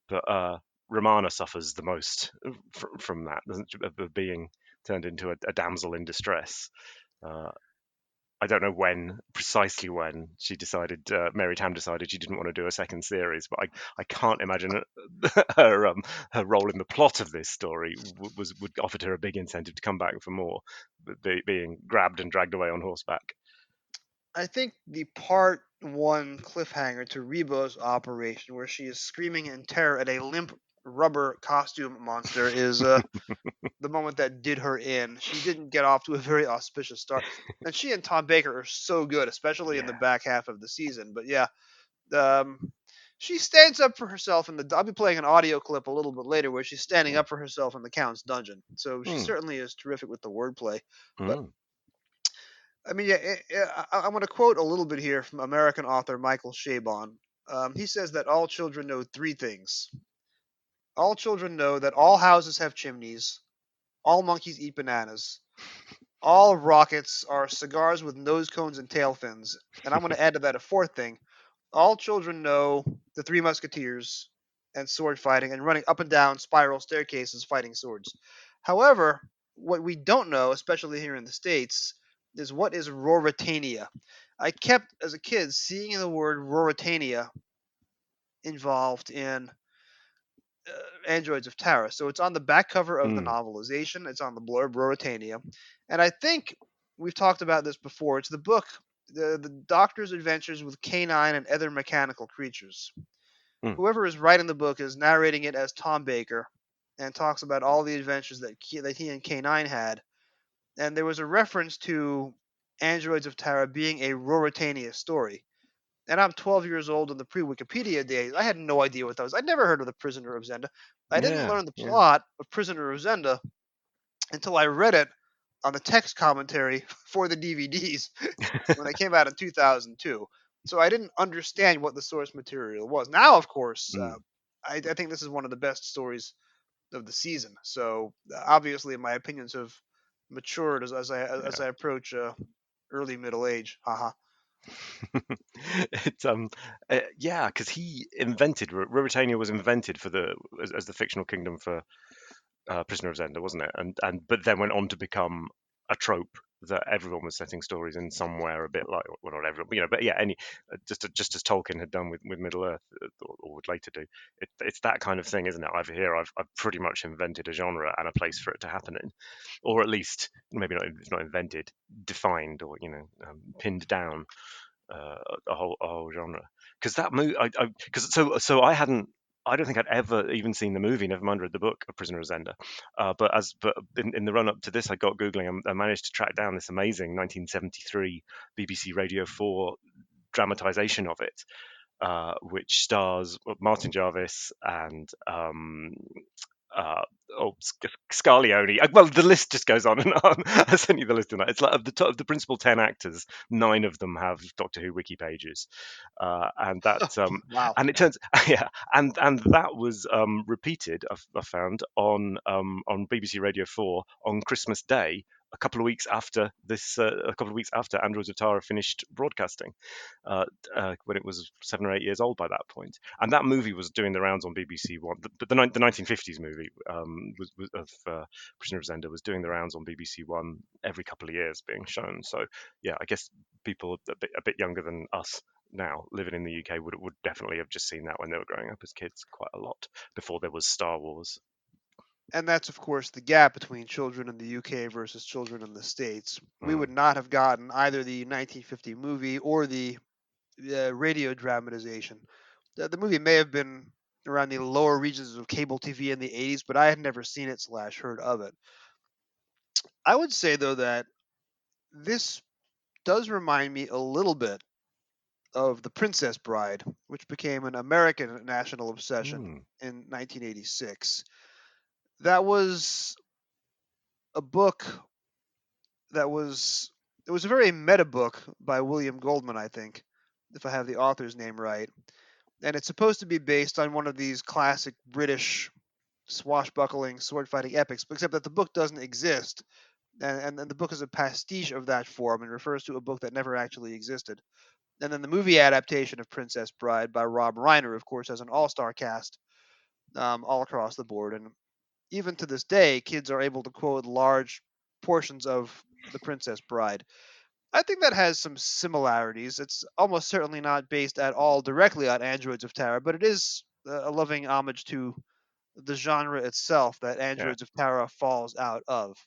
But Romana suffers the most from that, doesn't she, of being turned into a damsel in distress. uh, I don't know precisely when Mary Tam decided she didn't want to do a second series, but I can't imagine her her role in the plot of this story would offered her a big incentive to come back for more, being grabbed and dragged away on horseback. I think the part 1 cliffhanger to Rebo's operation, where she is screaming in terror at a limp rubber costume monster, is the moment that did her in. She didn't get off to a very auspicious start. And she and Tom Baker are so good, especially in the Yeah. back half of the season. But yeah, um, she stands up for herself I'll be playing an audio clip a little bit later where she's standing Mm. up for herself in the Count's dungeon. So she Mm. certainly is terrific with the wordplay. But Mm. I mean, yeah, I'm going to quote a little bit here from American author Michael Chabon. He says that all children know 3 things. All children know that all houses have chimneys, all monkeys eat bananas, all rockets are cigars with nose cones and tail fins. And I'm going to add to that a 4th thing. All children know the 3 Musketeers and sword fighting and running up and down spiral staircases fighting swords. However, what we don't know, especially here in the States, is what is Ruritania. I kept, as a kid, seeing the word Ruritania involved in Androids of Terra. So it's on the back cover of the Mm. novelization. It's on the blurb, Ruritania. And I think we've talked about this before. It's the book, the Doctor's Adventures with Canine and Other Mechanical Creatures. Mm. Whoever is writing the book is narrating it as Tom Baker and talks about all the adventures that he and K9 had. And there was a reference to Androids of Terra being a Ruritania story. And I'm 12 years old in the pre-Wikipedia days. I had no idea what that was. I'd never heard of the Prisoner of Zenda. I didn't Yeah. learn the Yeah. plot of Prisoner of Zenda until I read it on the text commentary for the DVDs when they came out in 2002. So I didn't understand what the source material was. Now, of course, Mm. I think this is one of the best stories of the season. So obviously, my opinions have matured as I approach early middle age. Haha. It's yeah, because he invented Ruritania was invented as the fictional kingdom for Prisoner of Zenda, wasn't it? And but then went on to become a trope that everyone was setting stories in somewhere, a bit like, well, not everyone, but yeah, just as Tolkien had done with Middle Earth, or would later do. It's that kind of thing, isn't it? I've pretty much invented a genre and a place for it to happen in, or at least maybe not, it's not invented, defined, or pinned down. a whole genre. Because that movie, because so I don't think I'd ever even seen the movie, never mind read the book, A Prisoner of Zenda. But in the run up to this, I got googling and I managed to track down this amazing 1973 BBC Radio 4 dramatization of it, which stars Martin Jarvis and Scarlioni. Well, the list just goes on and on. I sent you the list of that. It's like of the top of the principal 10 actors, 9 of them have Doctor Who wiki pages, and that Wow. and it turns yeah, and that was repeated. I found on BBC Radio 4 on Christmas Day. A couple of weeks after Androids of Tara finished broadcasting, when it was 7 or 8 years old by that point. And that movie was doing the rounds on BBC One. The 1950s movie was of Prisoner of Zenda was doing the rounds on BBC One every couple of years, being shown. So yeah, I guess people a bit younger than us now living in the UK would definitely have just seen that when they were growing up as kids quite a lot before there was Star Wars. And that's, of course, the gap between children in the UK versus children in the States. We would not have gotten either the 1950 movie or the radio dramatization. The movie may have been around the lower regions of cable TV in the 80s, but I had never seen it / heard of it. I would say, though, that this does remind me a little bit of The Princess Bride, which became an American national obsession in 1986. That was a book it was a very meta book by William Goldman, I think, if I have the author's name right. And it's supposed to be based on one of these classic British swashbuckling sword fighting epics, except that the book doesn't exist. And the book is a pastiche of that form and refers to a book that never actually existed. And then the movie adaptation of Princess Bride by Rob Reiner, of course, has an all-star cast all across the board. And even to this day, kids are able to quote large portions of The Princess Bride. I think that has some similarities. It's almost certainly not based at all directly on Androids of Tara, but it is a loving homage to the genre itself that Androids of Tara falls out of.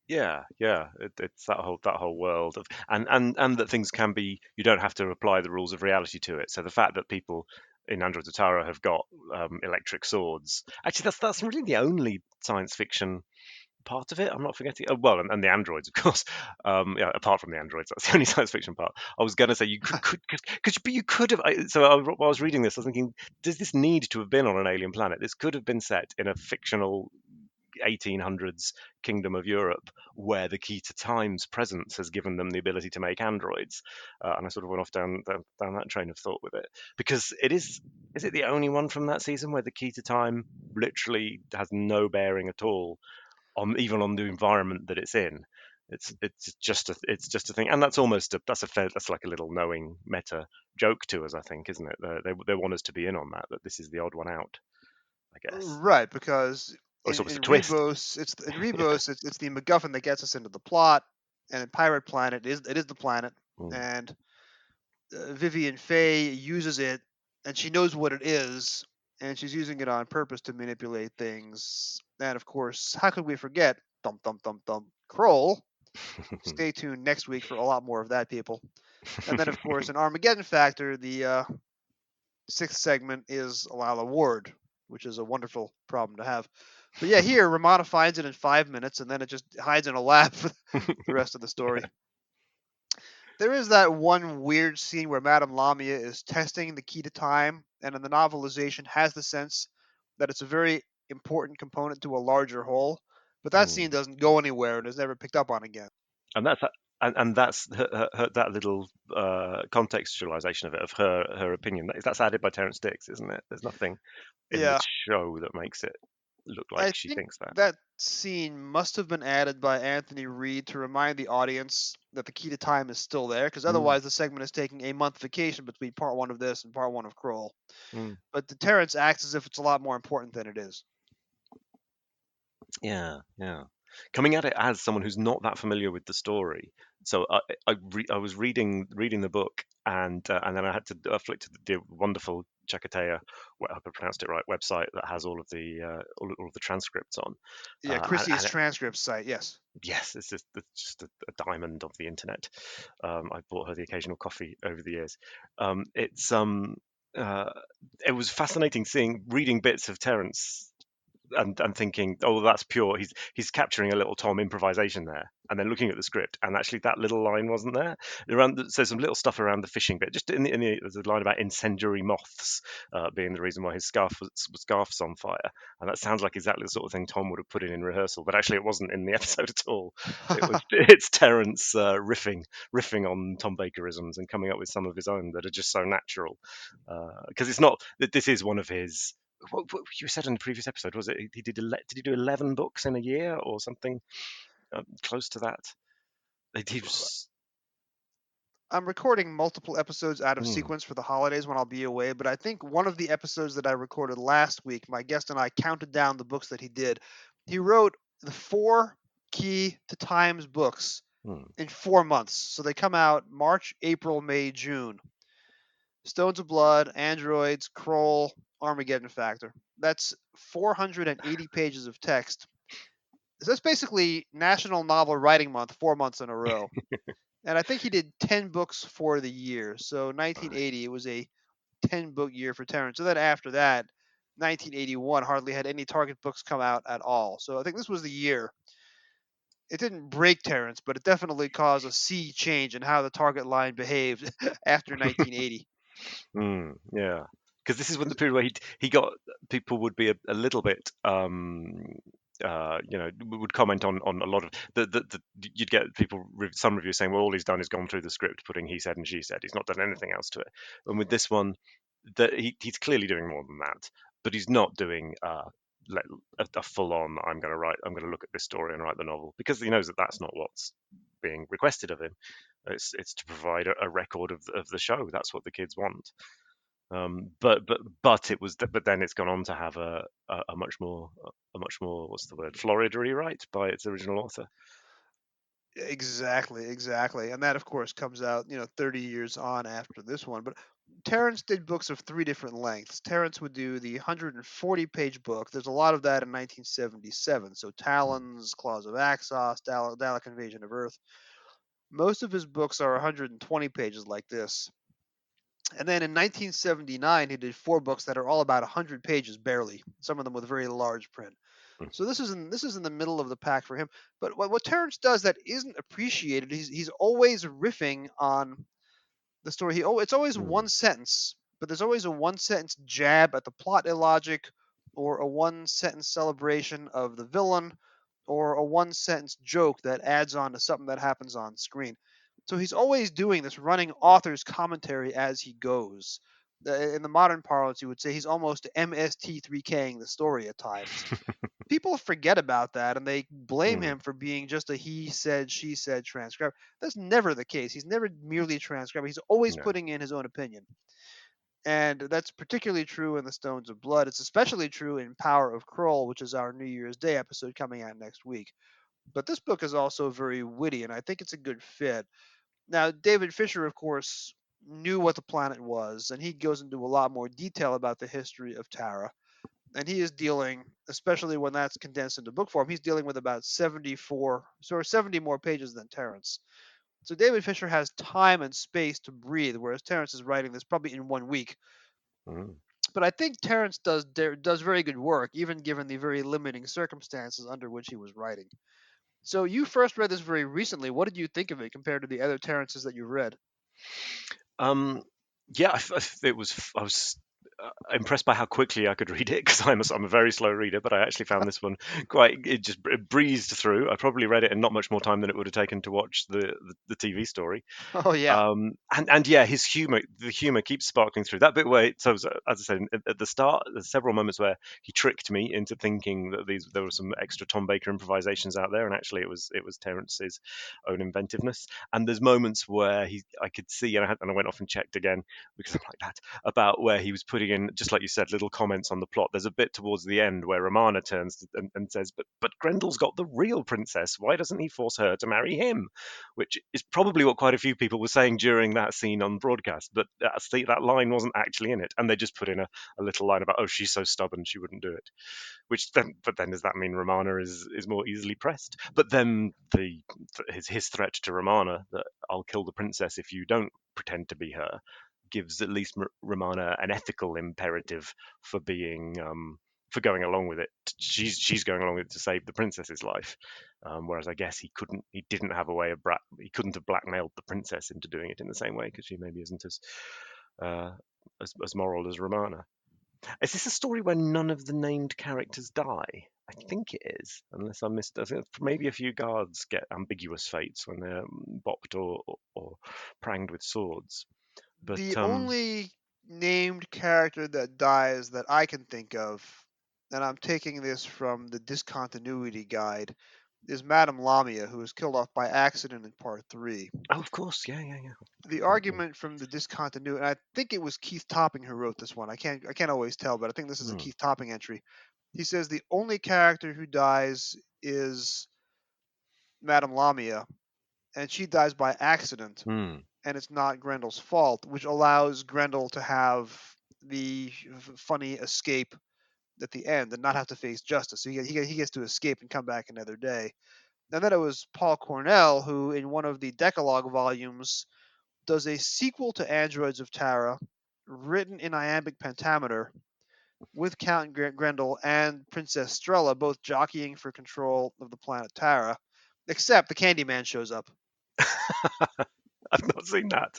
Yeah, it's that whole world of and that things can be. You don't have to apply the rules of reality to it. So the fact that people in Androids of Tara have got electric swords. Actually, that's really the only science fiction part of it. I'm not forgetting. Oh, well, and the androids, of course. Yeah, apart from the androids, that's the only science fiction part. I was going to say you but you could have. While I was reading this, I was thinking, does this need to have been on an alien planet? This could have been set in a fictional 1800s kingdom of Europe where the key to time's presence has given them the ability to make androids. And I sort of went off down that train of thought with it, because is it the only one from that season where the key to time literally has no bearing at all on even on the environment that it's in? It's just a thing, and that's like a little knowing meta joke to us, I think, isn't it? They want us to be in on that this is the odd one out, I guess. Right, because It's almost in a twist. Rebos, it's it's the MacGuffin that gets us into the plot, and in Pirate Planet, it is the planet, and Vivian Faye uses it, and she knows what it is, and she's using it on purpose to manipulate things. And of course, how could we forget Kroll? Stay tuned next week for a lot more of that, people. And then, of course, in Armageddon Factor, the 6th segment is Lala Ward, which is a wonderful problem to have. But yeah, here Ramona finds it in 5 minutes, and then it just hides in a lab for the rest of the story. There is that one weird scene where Madame Lamia is testing the key to time, and in the novelization has the sense that it's a very important component to a larger whole. But that scene doesn't go anywhere and is never picked up on again. And that's her that little contextualization of it, of her opinion. That's added by Terrence Dicks, isn't it? There's nothing in the show that makes it look like she thinks that. That scene must have been added by Anthony Reed to remind the audience that the key to time is still there, because otherwise the segment is taking a month vacation between part 1 of this and part 1 of Kroll. But the Terrence acts as if it's a lot more important than it is. Yeah. Coming at it as someone who's not that familiar with the story, so I was reading the book, and then I had to flick to the wonderful Chakateya, I hope I pronounced it right, website that has all of the transcripts on. Yeah, Uh, Christie's and transcript site. Yes. yes, it's just a diamond of the internet. I've bought her the occasional coffee over the years. It's uh, it was fascinating reading bits of Terence and thinking, oh, that's pure. He's capturing a little Tom improvisation there, and then looking at the script, and actually that little line wasn't there. So some little stuff around the fishing bit. Just there's a line about incendiary moths being the reason why his scarf's on fire, and that sounds like exactly the sort of thing Tom would have put in rehearsal, but actually it wasn't in the episode at all. It's Terence riffing on Tom Bakerisms and coming up with some of his own that are just so natural. Because it's not that this is one of his. What you said in the previous episode, was it did he do 11 books in a year or something close to that? He was, I'm recording multiple episodes out of hmm, sequence for the holidays when I'll be away, but I think one of the episodes that I recorded last week, my guest and I counted down the books that he did. He wrote the 4 Key to Times books hmm. in 4 months. So they come out March, April, May, June. Stones of Blood, Androids, Kroll, Armageddon Factor. That's 480 pages of text. So that's basically National Novel Writing Month 4 months in a row. And I think he did 10 books for the year. So 1980, it was a 10-book year for Terrence. So then after that, 1981 hardly had any Target books come out at all. So I think this was the year. It didn't break Terrence, but it definitely caused a sea change in how the Target line behaved after 1980. Yeah, because this is when the period where he got people would be a little bit would comment on a lot of the you'd get people some reviewers saying, well, all he's done is gone through the script putting he said and she said, he's not done anything else to it. And with this one, that he's clearly doing more than that, but he's not doing a full on I'm going to look at this story and write the novel, because he knows that that's not what's being requested of him. It's to provide a record of the show. That's what the kids want. But it was, but then it's gone on to have a much more what's the word, florid rewrite by its original author. Exactly. And that, of course, comes out, 30 years on after this one. But Terrence did books of 3 different lengths. Terrence would do the 140-page book. There's a lot of that in 1977. So Talons, Claws of Axos, Dalek Invasion of Earth. Most of his books are 120 pages like this. And then in 1979, he did 4 books that are all about 100 pages barely, some of them with very large print. So this is in the middle of the pack for him. But what Terrence does that isn't appreciated, he's always riffing on the story. It's always one sentence, but there's always a one sentence jab at the plot illogic, or a one sentence celebration of the villain, or a one sentence joke that adds on to something that happens on screen. So he's always doing this running author's commentary as he goes. In the modern parlance, you would say he's almost MST3King the story at times. People forget about that and they blame him for being just a he said, she said transcriber. That's never the case. He's never merely transcribing. He's always putting in his own opinion. And that's particularly true in The Stones of Blood. It's especially true in Power of Kroll, which is our New Year's Day episode coming out next week. But this book is also very witty, and I think it's a good fit. Now, David Fisher, of course, knew what the planet was, and he goes into a lot more detail about the history of Tara. And he is dealing, especially when that's condensed into book form, he's dealing with about 70 more pages than Terrence. So David Fisher has time and space to breathe, whereas Terrence is writing this probably in 1 week. But I think Terrence does very good work, even given the very limiting circumstances under which he was writing. So you first read this very recently. What did you think of it compared to the other Terrences that you've read? Yeah, I was impressed by how quickly I could read it, because I'm a very slow reader, but I actually found this one it just breezed through. I probably read it in not much more time than it would have taken to watch the TV story. Oh yeah. And yeah, the humor keeps sparkling through that bit where, so as I said at the start, there's several moments where he tricked me into thinking that there were some extra Tom Baker improvisations out there, and actually it was Terrence's own inventiveness. And there's moments where I could see, and I went off and checked again because I'm like that, about where he was putting throwing in, just like you said, little comments on the plot. There's a bit towards the end where Romana turns and says, but Grendel's got the real princess. Why doesn't he force her to marry him? Which is probably what quite a few people were saying during that scene on broadcast, but that line wasn't actually in it. And they just put in a little line about, oh, she's so stubborn, she wouldn't do it. But then does that mean Romana is more easily pressed? But then his threat to Romana that I'll kill the princess if you don't pretend to be her gives at least Romana an ethical imperative for being for going along with it. She's going along with it to save the princess's life, whereas I guess he didn't have a way of he couldn't have blackmailed the princess into doing it in the same way because she maybe isn't as moral as Romana. Is this a story where none of the named characters die? I think it is, unless I missed. I think maybe a few guards get ambiguous fates when they're bopped or pranged with swords. But The only named character that dies that I can think of, and I'm taking this from the discontinuity guide, is Madame Lamia, who was killed off by accident in part 3. Oh, of course, yeah. The argument from the discontinuity, and I think it was Keith Topping who wrote this one. I can't always tell, but I think this is a Keith Topping entry. He says the only character who dies is Madame Lamia, and she dies by accident, and it's not Grendel's fault, which allows Grendel to have the funny escape at the end and not have to face justice. So he gets to escape and come back another day. And then it was Paul Cornell who, in one of the Decalogue volumes, does a sequel to Androids of Tara, written in iambic pentameter, with Count Grendel and Princess Strella both jockeying for control of the planet Tara, except the Candyman shows up. I've not seen that.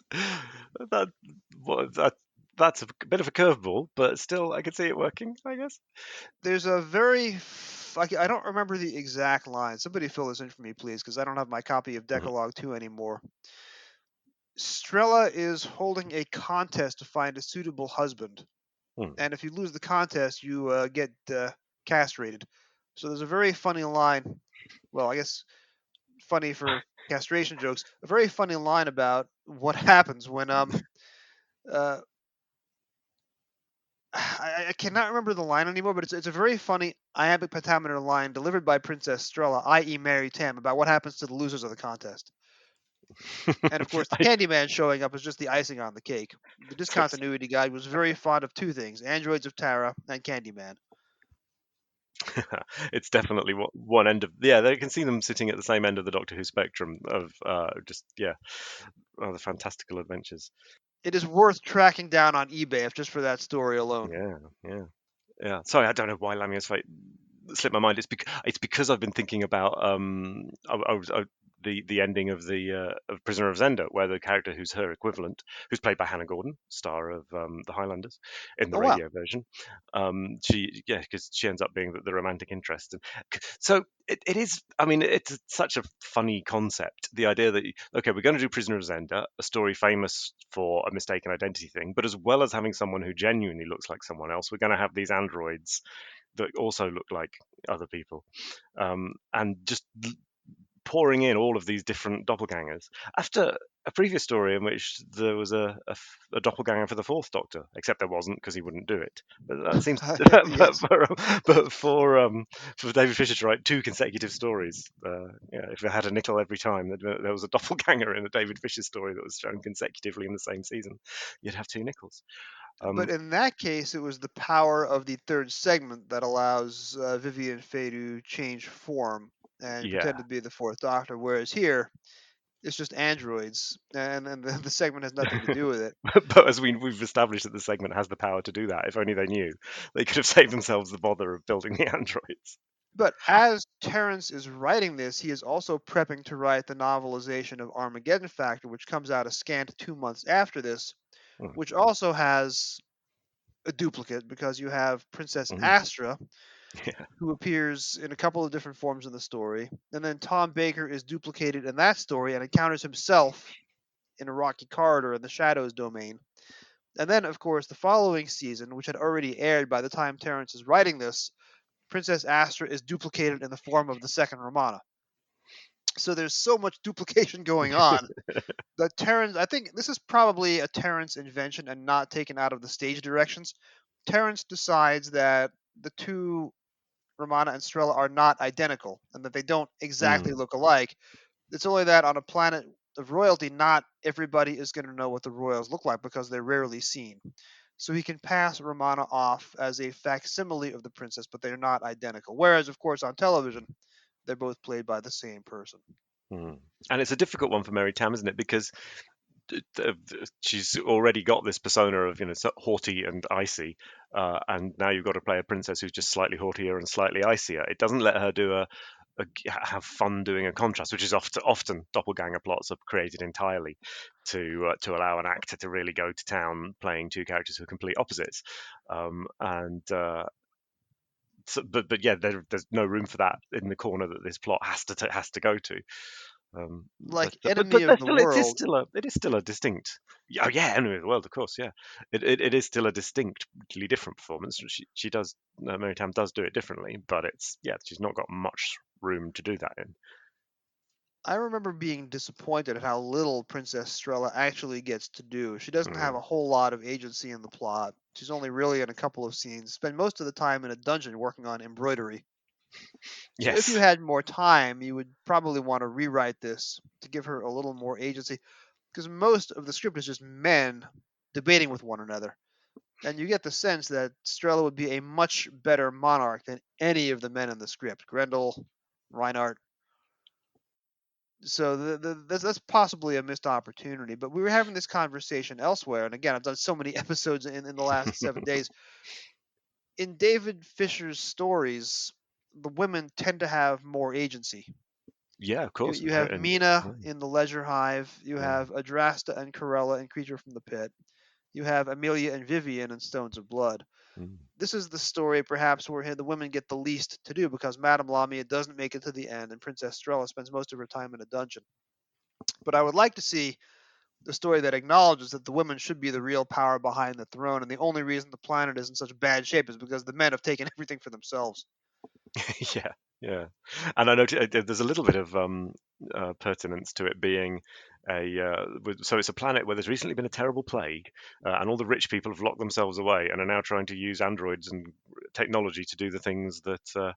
That's a bit of a curveball, but still, I can see it working, I guess. There's a very... I don't remember the exact line. Somebody fill this in for me, please, because I don't have my copy of Decalogue 2 anymore. Strella is holding a contest to find a suitable husband. And if you lose the contest, you get castrated. So there's a very funny line. Well, I guess funny for castration jokes. A very funny line about what happens when I cannot remember the line anymore, but it's a very funny iambic pentameter line delivered by Princess Strella, i.e. Mary Tam, about what happens to the losers of the contest. And of course, the Candyman showing up is just the icing on the cake. The discontinuity guide was very fond of two things: Androids of Tara and Candyman. It's definitely one end of they can see them sitting at the same end of the Doctor Who spectrum of the fantastical adventures. It is worth tracking down on eBay if just for that story alone. Yeah. Sorry, I don't know why Lamia's fate slipped my mind. It's because I've been thinking about the ending of of Prisoner of Zenda, where the character who's her equivalent, who's played by Hannah Gordon, star of the Highlanders in the radio version, because she ends up being the romantic interest. And so it is. I mean, it's such a funny concept. The idea that we're going to do Prisoner of Zenda, a story famous for a mistaken identity thing, but as well as having someone who genuinely looks like someone else, we're going to have these androids that also look like other people, and just pouring in all of these different doppelgangers after a previous story in which there was a doppelganger for the fourth Doctor, except there wasn't because he wouldn't do it. But that seems, but for David Fisher to write 2 consecutive stories, if it had a nickel every time that there was a doppelganger in a David Fisher story that was shown consecutively in the same season, you'd have 2 nickels. But in that case, it was the power of the third segment that allows Vivian Faye to change form and pretend to be the fourth Doctor, whereas here, it's just androids, and the segment has nothing to do with it. But as we've established that the segment has the power to do that, if only they knew, they could have saved themselves the bother of building the androids. But as Terence is writing this, he is also prepping to write the novelization of Armageddon Factor, which comes out a scant 2 months after this, which also has a duplicate, because you have Princess Astra, who appears in a couple of different forms in the story, and then Tom Baker is duplicated in that story and encounters himself in a rocky corridor in the Shadows domain. And then, of course, the following season, which had already aired by the time Terence is writing this, Princess Astra is duplicated in the form of the second Romana. So there's so much duplication going on that Terrence, I think this is probably a Terrence invention and not taken out of the stage directions. Terrence decides that the two, Romana and Strella, are not identical and that they don't exactly look alike. It's only that on a planet of royalty, not everybody is going to know what the royals look like because they're rarely seen. So he can pass Romana off as a facsimile of the princess, but they're not identical. Whereas, of course, on television, they're both played by the same person. And it's a difficult one for Mary Tam, isn't it? Because she's already got this persona of so haughty and icy, and now you've got to play a princess who's just slightly haughtier and slightly icier. It doesn't let her do have fun doing a contrast, which is often doppelganger plots are created entirely to allow an actor to really go to town playing two characters who are complete opposites. But yeah, there's no room for that in the corner that this plot has to go to. Enemy of the World. It is still a distinct. Enemy of the World, of course. Yeah, it is still a distinctly different performance. She does. Mary Tam does do it differently, but she's not got much room to do that in. I remember being disappointed at how little Princess Strella actually gets to do. She doesn't have a whole lot of agency in the plot. She's only really in a couple of scenes. Spend most of the time in a dungeon working on embroidery. So if you had more time, you would probably want to rewrite this to give her a little more agency, because most of the script is just men debating with one another. And you get the sense that Strella would be a much better monarch than any of the men in the script. Grendel, Reinhardt. So that's possibly a missed opportunity. But we were having this conversation elsewhere, and again, I've done so many episodes in the last 7 days. In David Fisher's stories, the women tend to have more agency. Yeah, of course. You have Mina in The Leisure Hive. You have Adrasta and Corella in Creature from the Pit. You have Amelia and Vivian in Stones of Blood. This is the story, perhaps, where the women get the least to do because Madame Lamia doesn't make it to the end, and Princess Strella spends most of her time in a dungeon. But I would like to see the story that acknowledges that the women should be the real power behind the throne, and the only reason the planet is in such bad shape is because the men have taken everything for themselves. Yeah. And I know there's a little bit of pertinence to it being so it's a planet where there's recently been a terrible plague, and all the rich people have locked themselves away and are now trying to use androids and technology to do the things that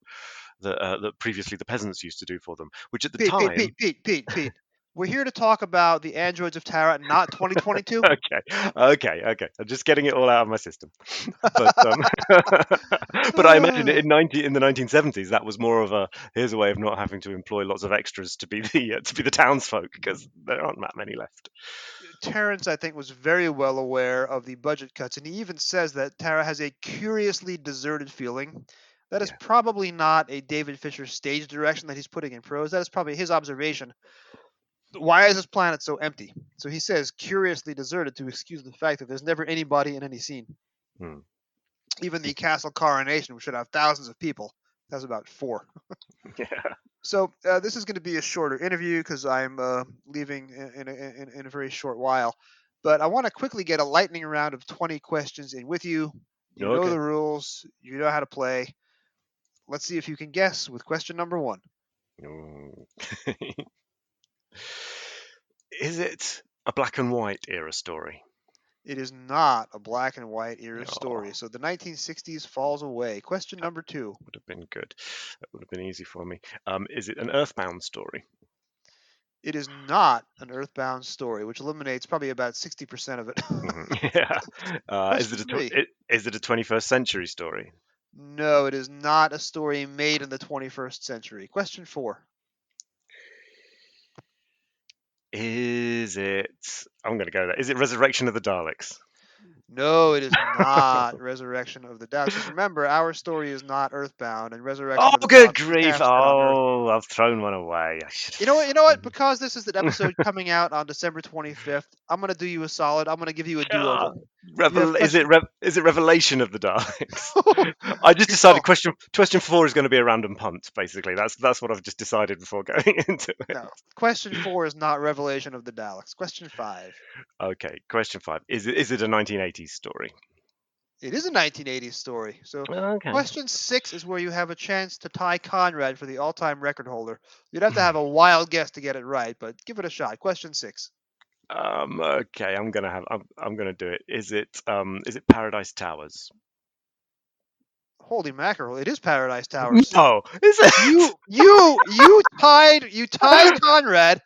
previously the peasants used to do for them, which at the time. Pete. We're here to talk about the androids of Tara, not 2022. Okay. I'm just getting it all out of my system. But I imagine in the 1970s that was more of here's a way of not having to employ lots of extras to be the townsfolk, because there aren't that many left. Terrence, I think, was very well aware of the budget cuts, and he even says that Tara has a curiously deserted feeling. That is probably not a David Fisher stage direction that he's putting in prose. That is probably his observation. Why is this planet so empty? So he says curiously deserted to excuse the fact that there's never anybody in any scene. Even the castle coronation, which should have thousands of people, has about 4. So this is going to be a shorter interview because I'm leaving in a very short while. But I want to quickly get a lightning round of 20 questions in with you. You know the rules. You know how to play. Let's see if you can guess with question number 1. Is it a black and white era story? It is not a black and white era story. So the 1960s falls away. Question number 2. Would have been good. That would have been easy for me. Is it an Earthbound story? It is not an Earthbound story, which eliminates probably about 60% of it. Is it a 21st century story? No, it is not a story made in the 21st century. Question 4. Is it? I'm going to go there. Is it Resurrection of the Daleks? No, it is not Resurrection of the Daleks. Just remember, our story is not Earthbound, and Resurrection of the good Daleks grief! Oh, I've thrown one away. You know what? Because this is the episode coming out on December 25th, I'm going to do you a solid. I'm going to give you a do-over. Is it Revelation of the Daleks? I just decided question 4 is going to be a random punt. Basically, that's what I've just decided before going into it. No, question 4 is not Revelation of the Daleks. Question 5. Okay, question 5. Is it a 1980s story? It is a 1980s story. So Okay. question 6 is where you have a chance to tie Conrad for the all-time record holder. You'd have to have a wild guess to get it right, but give it a shot. Question 6. Okay, I'm gonna do it. Is it Paradise Towers? Holy mackerel! It is Paradise Towers. No, is it? You tied Conrad.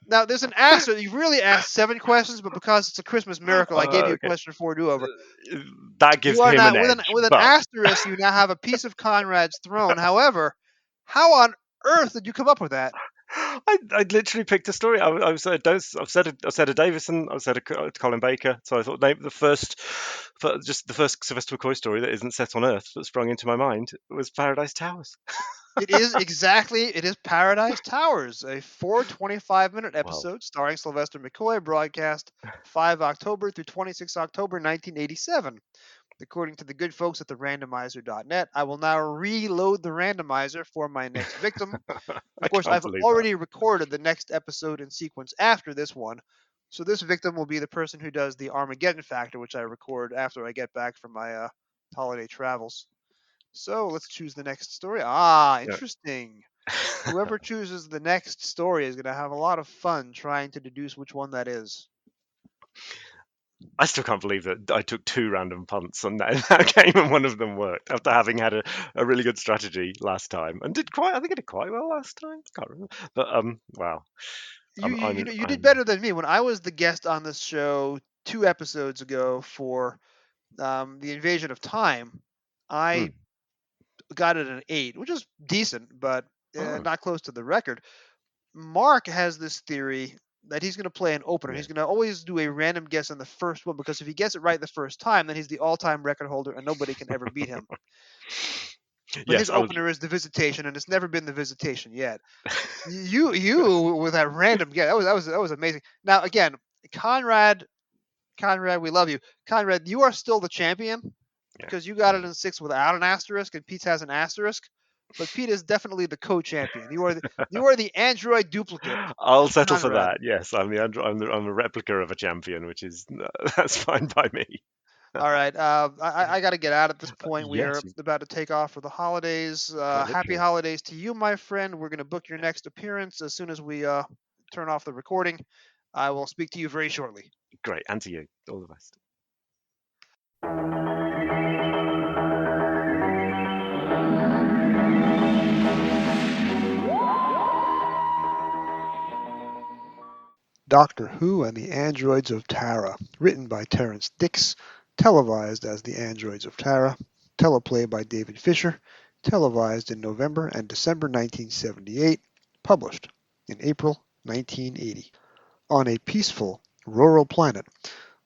Now there's an asterisk. You really asked 7 questions, but because it's a Christmas miracle, I gave you Okay. question 4 do-over. That gives You are him now an with edge. an but asterisk. You now have a piece of Conrad's throne. However, how on earth did you come up with that? I literally picked a story. I've said a Davison. I've said a Colin Baker. So I thought the first Sylvester McCoy story that isn't set on Earth that sprung into my mind was Paradise Towers. It is Paradise Towers, a 425-minute episode starring Sylvester McCoy, broadcast 5 October through 26 October 1987. According to the good folks at the randomizer.net, I will now reload the randomizer for my next victim. Of course, I've already recorded the next episode in sequence after this one, so this victim will be the person who does the Armageddon Factor, which I record after I get back from my holiday travels. So let's choose the next story. Interesting. Whoever chooses the next story is going to have a lot of fun trying to deduce which one that is. I still can't believe that I took 2 random punts on that game and one of them worked after having had a really good strategy last time and I think I did quite well last time. Can't remember, but wow. You did better than me when I was the guest on this show 2 episodes ago for the Invasion of Time. I got it an 8, which is decent, but not close to the record. Mark has this theory that he's going to play an opener. He's going to always do a random guess on the first one because if he gets it right the first time, then he's the all-time record holder and nobody can ever beat him. But his opener is the Visitation, and it's never been the Visitation yet. You with that random guess, that was amazing. Now again, Conrad, we love you. Conrad, you are still the champion because you got it in 6 without an asterisk, and Pete has an asterisk. But Pete is definitely the co-champion. You are the android duplicate. I'll settle for that. Yes, I'm a replica of a champion, which is that's fine by me. All right, I got to get out at this point. We are about to take off for the holidays. Happy holidays to you, my friend. We're going to book your next appearance as soon as we turn off the recording. I will speak to you very shortly. Great, and to you. All the best. Doctor Who and the Androids of Tara, written by Terrence Dix, televised as The Androids of Tara, teleplay by David Fisher, televised in November and December 1978, published in April 1980. On a peaceful, rural planet,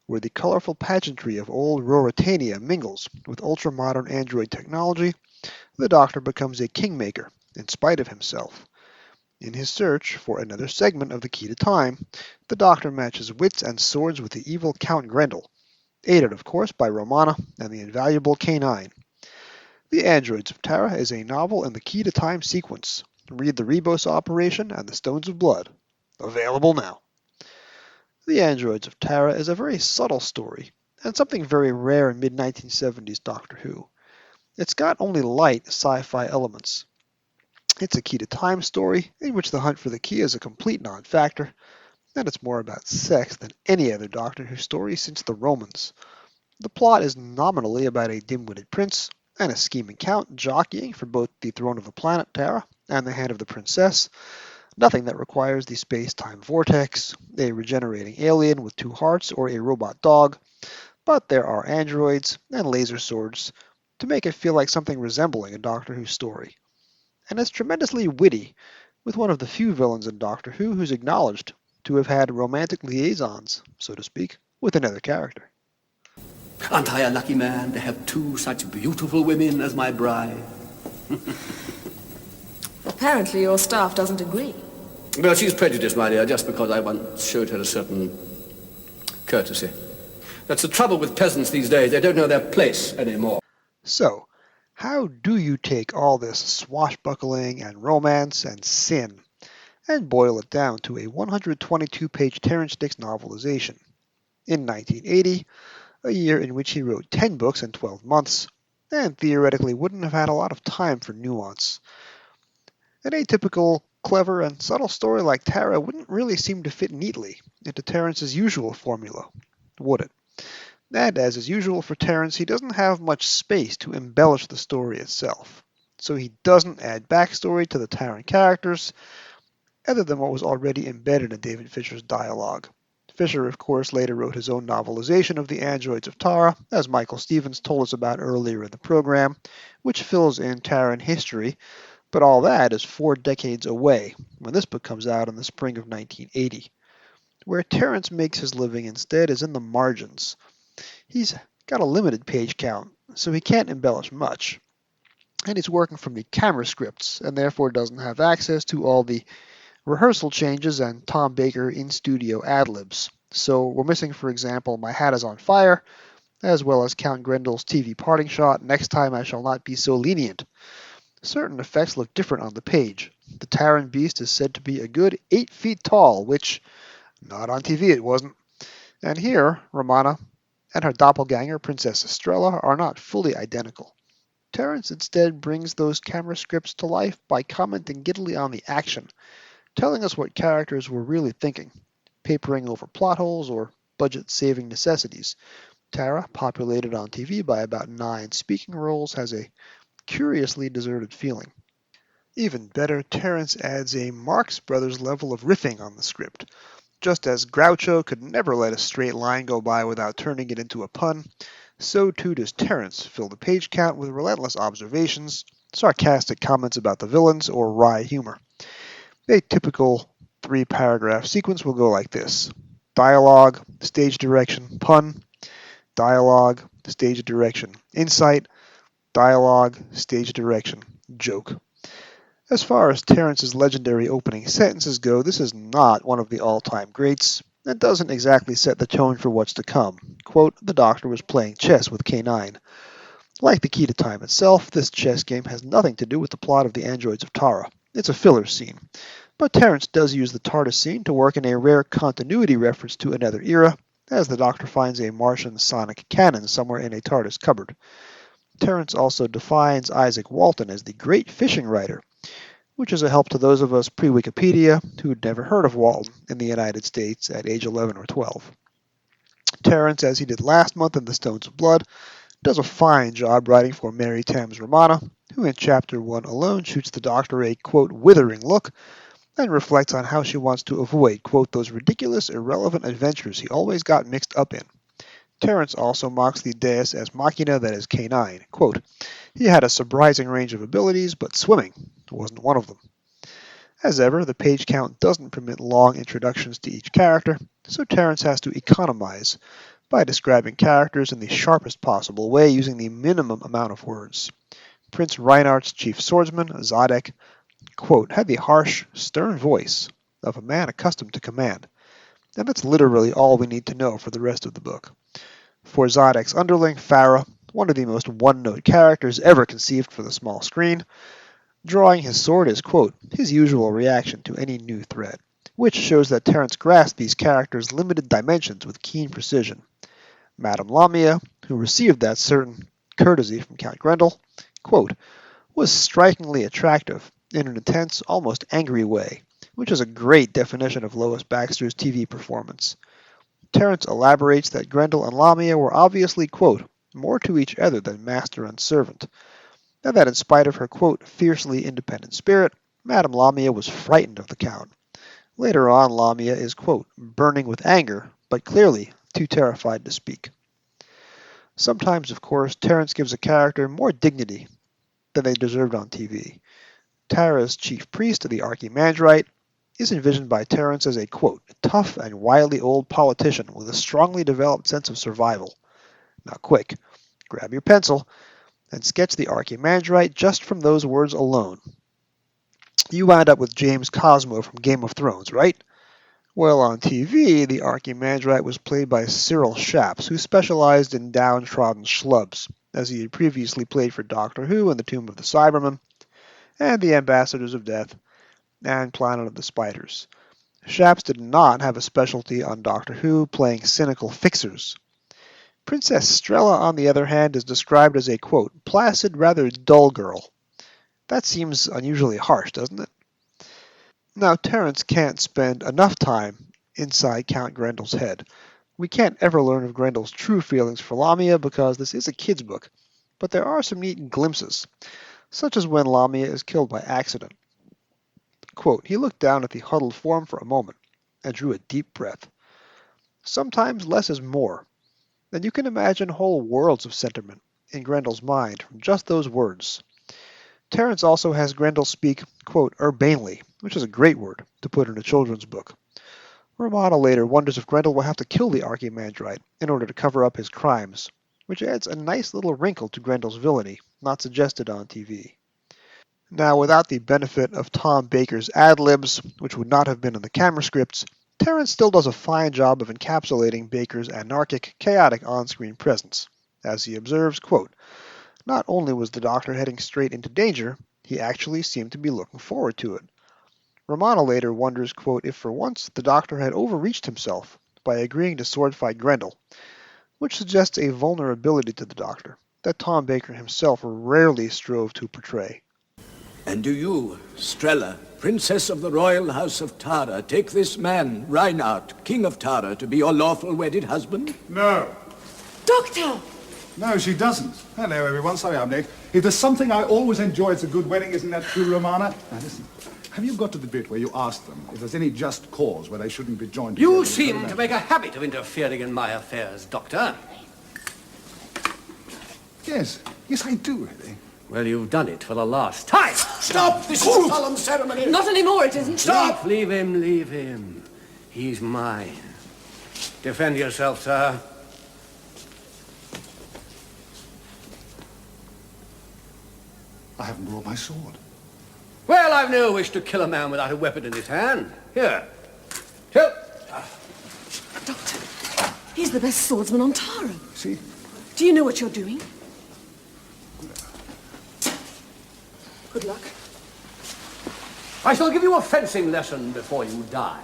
where the colorful pageantry of old Ruritania mingles with ultra-modern android technology, the Doctor becomes a kingmaker in spite of himself. In his search for another segment of the Key to Time, the Doctor matches wits and swords with the evil Count Grendel, aided of course by Romana and the invaluable K9. The Androids of Tara is a novel in the Key to Time sequence. Read the Rebos Operation and the Stones of Blood. Available now. The Androids of Tara is a very subtle story, and something very rare in mid-1970s Doctor Who. It's got only light sci-fi elements. It's a Key to Time story in which the hunt for the key is a complete non-factor, and it's more about sex than any other Doctor Who story since the Romans. The plot is nominally about a dim-witted prince and a scheming count jockeying for both the throne of the planet Tara and the hand of the princess. Nothing that requires the space-time vortex, a regenerating alien with 2 hearts, or a robot dog, but there are androids and laser swords to make it feel like something resembling a Doctor Who story. And it's tremendously witty, with one of the few villains in Doctor Who who's acknowledged to have had romantic liaisons, so to speak, with another character. Aren't I a lucky man to have 2 such beautiful women as my bride? Apparently your staff doesn't agree. Well, she's prejudiced, my dear, just because I once showed her a certain courtesy. That's the trouble with peasants these days. They don't know their place anymore. So, how do you take all this swashbuckling and romance and sin and boil it down to a 122-page Terrence Dicks novelization? In 1980, a year in which he wrote 10 books in 12 months, and theoretically wouldn't have had a lot of time for nuance. An atypical, clever, and subtle story like Tara wouldn't really seem to fit neatly into Terence's usual formula, would it? And as is usual for Terence, he doesn't have much space to embellish the story itself, so he doesn't add backstory to the Taran characters, other than what was already embedded in David Fisher's dialogue. Fisher, of course, later wrote his own novelization of the androids of Tara, as Michael Stevens told us about earlier in the program, which fills in Taran history, but all that is 4 decades away when this book comes out in the spring of 1980. Where Terence makes his living instead is in the margins. He's got a limited page count, so he can't embellish much, and he's working from the camera scripts, and therefore doesn't have access to all the rehearsal changes and Tom Baker in-studio ad-libs. So we're missing, for example, My Hat is on Fire, as well as Count Grendel's TV parting shot, Next Time I Shall Not Be So Lenient. Certain effects look different on the page. The Taran beast is said to be a good 8 feet tall, which, not on TV it wasn't. And here, Romana and her doppelganger, Princess Estrella, are not fully identical. Terence instead brings those camera scripts to life by commenting giddily on the action, telling us what characters were really thinking, papering over plot holes or budget-saving necessities. Tara, populated on TV by about 9 speaking roles, has a curiously deserted feeling. Even better, Terence adds a Marx Brothers level of riffing on the script. Just as Groucho could never let a straight line go by without turning it into a pun, so too does Terence fill the page count with relentless observations, sarcastic comments about the villains, or wry humor. A typical 3-paragraph sequence will go like this: dialogue, stage direction, pun, dialogue, stage direction, insight, dialogue, stage direction, joke. As far as Terence's legendary opening sentences go, this is not one of the all-time greats, and doesn't exactly set the tone for what's to come. Quote, the Doctor was playing chess with K9. Like the Key to Time itself, this chess game has nothing to do with the plot of the Androids of Tara. It's a filler scene. But Terence does use the TARDIS scene to work in a rare continuity reference to another era, as the Doctor finds a Martian sonic cannon somewhere in a TARDIS cupboard. Terence also defines Isaac Walton as the great fishing writer, which is a help to those of us pre-Wikipedia who'd never heard of Walton in the United States at age 11 or 12. Terence, as he did last month in The Stones of Blood, does a fine job writing for Mary Thames Romana, who in Chapter 1 alone shoots the Doctor a, quote, withering look, and reflects on how she wants to avoid, quote, those ridiculous, irrelevant adventures he always got mixed up in. Terence also mocks the Deus Ex Machina that is K9. Quote, he had a surprising range of abilities, but swimming wasn't one of them. As ever, the page count doesn't permit long introductions to each character, so Terence has to economize by describing characters in the sharpest possible way using the minimum amount of words. Prince Reinhardt's chief swordsman, Zadek, quote, had the harsh, stern voice of a man accustomed to command. And that's literally all we need to know for the rest of the book. For Zadek's underling, Farah, one of the most one-note characters ever conceived for the small screen, drawing his sword is, quote, his usual reaction to any new threat, which shows that Terence grasped these characters' limited dimensions with keen precision. Madame Lamia, who received that certain courtesy from Count Grendel, quote, was strikingly attractive in an intense, almost angry way, which is a great definition of Lois Baxter's TV performance. Terence elaborates that Grendel and Lamia were obviously, quote, more to each other than master and servant, and that in spite of her, quote, fiercely independent spirit, Madame Lamia was frightened of the Count. Later on, Lamia is, quote, burning with anger, but clearly too terrified to speak. Sometimes, of course, Terence gives a character more dignity than they deserved on TV. Tara's chief priest, the Archimandrite, is envisioned by Terence as a, quote, tough and wily old politician with a strongly developed sense of survival. Now quick, grab your pencil and sketch the Archimandrite just from those words alone. You wound up with James Cosmo from Game of Thrones, right? Well, on TV, the Archimandrite was played by Cyril Shaps, who specialized in downtrodden schlubs, as he had previously played for Doctor Who in The Tomb of the Cybermen, and The Ambassadors of Death, and Planet of the Spiders. Shaps did not have a specialty on Doctor Who playing cynical fixers. Princess Strella, on the other hand, is described as a, quote, placid, rather dull girl. That seems unusually harsh, doesn't it? Now, Terence can't spend enough time inside Count Grendel's head. We can't ever learn of Grendel's true feelings for Lamia because this is a kid's book, but there are some neat glimpses, such as when Lamia is killed by accident. Quote, he looked down at the huddled form for a moment and drew a deep breath. Sometimes less is more, and you can imagine whole worlds of sentiment in Grendel's mind from just those words. Terence also has Grendel speak, quote, urbanely, which is a great word to put in a children's book. Romana later wonders if Grendel will have to kill the Archimandrite in order to cover up his crimes, which adds a nice little wrinkle to Grendel's villainy, not suggested on TV. Now, without the benefit of Tom Baker's ad-libs, which would not have been in the camera scripts, Terence still does a fine job of encapsulating Baker's anarchic, chaotic on-screen presence. As he observes, quote, not only was the Doctor heading straight into danger, he actually seemed to be looking forward to it. Romana later wonders, quote, if for once the Doctor had overreached himself by agreeing to sword-fight Grendel, which suggests a vulnerability to the Doctor that Tom Baker himself rarely strove to portray. And do you, Strella, Princess of the Royal House of Tara, take this man, Reinhard, King of Tara, to be your lawful wedded husband? No. Doctor! No, she doesn't. Hello, everyone. Sorry I'm late. If there's something I always enjoy, it's a good wedding. Isn't that true, Romana? Now, listen. Have you got to the bit where you ask them if there's any just cause where they shouldn't be joined together? You seem to make a habit of interfering in my affairs, Doctor. Yes. Yes, I do, really. Well, you've done it for the last time. Stop! This is solemn ceremony! Not anymore, it isn't. Stop! Leave him, leave him. He's mine. Defend yourself, sir. I haven't brought my sword. Well, I've no wish to kill a man without a weapon in his hand. Here. Till. Doctor, he's the best swordsman on Tara. See? Do you know what you're doing? Good luck. I shall give you a fencing lesson before you die.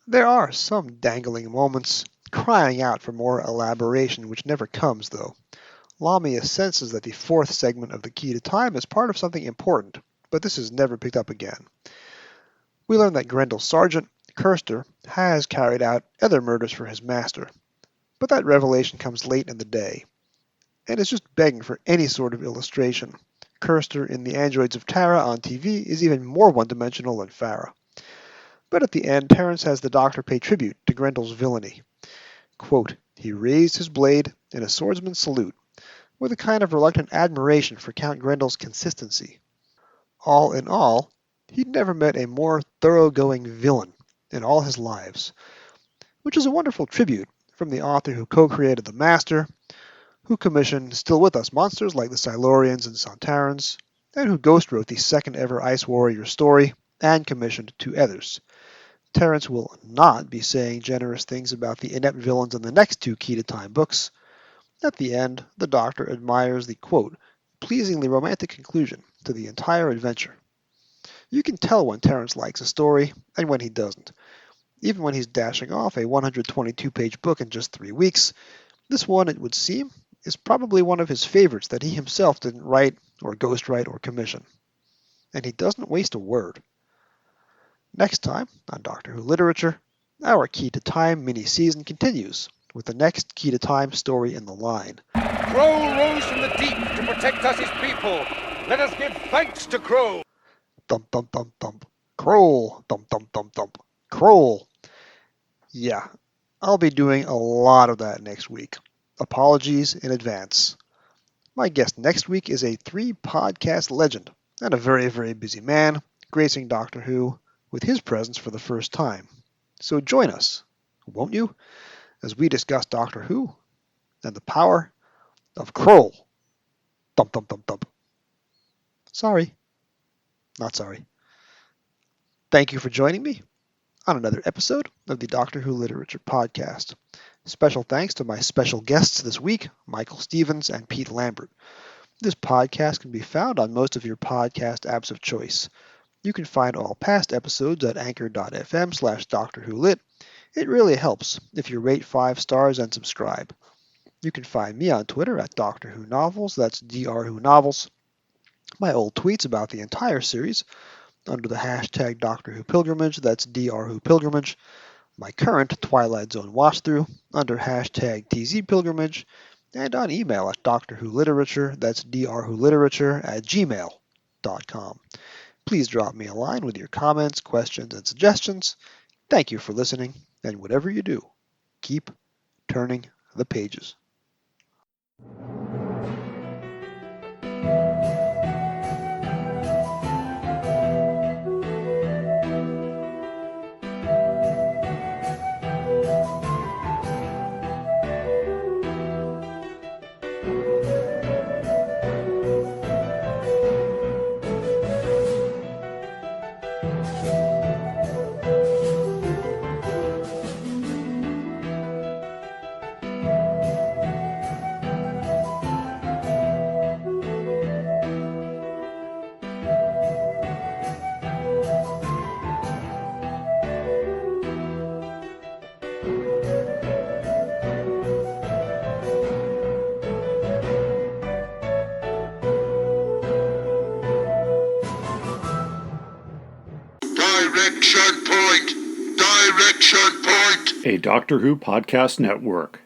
There are some dangling moments, crying out for more elaboration, which never comes, though. Lamia senses that the fourth segment of the Key to Time is part of something important, but this is never picked up again. We learn that Grendel's sergeant, Kirster, has carried out other murders for his master, but that revelation comes late in the day, and is just begging for any sort of illustration. Kirster in The Androids of Tara on TV is even more one-dimensional than Farah. But at the end, Terence has the Doctor pay tribute to Grendel's villainy. Quote, he raised his blade in a swordsman's salute, with a kind of reluctant admiration for Count Grendel's consistency. All in all, he'd never met a more thoroughgoing villain in all his lives, which is a wonderful tribute from the author who co-created the Master, who commissioned still with us monsters like the Silurians and Sontarans, and who ghost-wrote the second ever Ice Warrior story and commissioned two others. Terence will not be saying generous things about the inept villains in the next two Key to Time books. At the end, the Doctor admires the, quote, pleasingly romantic conclusion to the entire adventure. You can tell when Terence likes a story and when he doesn't. Even when he's dashing off a 122-page book in just 3 weeks, this one, it would seem, is probably one of his favorites that he himself didn't write or ghostwrite or commission. And he doesn't waste a word. Next time on Doctor Who Literature, our Key to Time mini-season continues with the next Key to Time story in the line. Kroll rose from the deep to protect us, his people. Let us give thanks to Kroll. Thump, thump, thump, thump. Kroll. Thump, thump, thump, thump. Kroll. Yeah, I'll be doing a lot of that next week. Apologies in advance. My guest next week is a 3-podcast legend and a very, very busy man, gracing Doctor Who with his presence for the first time. So join us, won't you, as we discuss Doctor Who and the power of Kroll. Thump, thump, thump, thump. Sorry. Not sorry. Thank you for joining me on another episode of the Doctor Who Literature Podcast. Special thanks to my special guests this week, Michael Stevens and Pete Lambert. This podcast can be found on most of your podcast apps of choice. You can find all past episodes at anchor.fm/DoctorWhoLit. It really helps if you rate 5 stars and subscribe. You can find me on Twitter at Doctor Who Novels, that's DrWho Novels. My old tweets about the entire series under the hashtag Doctor Who Pilgrimage, that's DrWho Pilgrimage. My current Twilight Zone watch-through under hashtag TZ Pilgrimage, and on email at DoctorWhoLiterature, that's drwholiterature@gmail.com. Please drop me a line with your comments, questions, and suggestions. Thank you for listening, and whatever you do, keep turning the pages. Direction point! Direction point! A Doctor Who podcast network.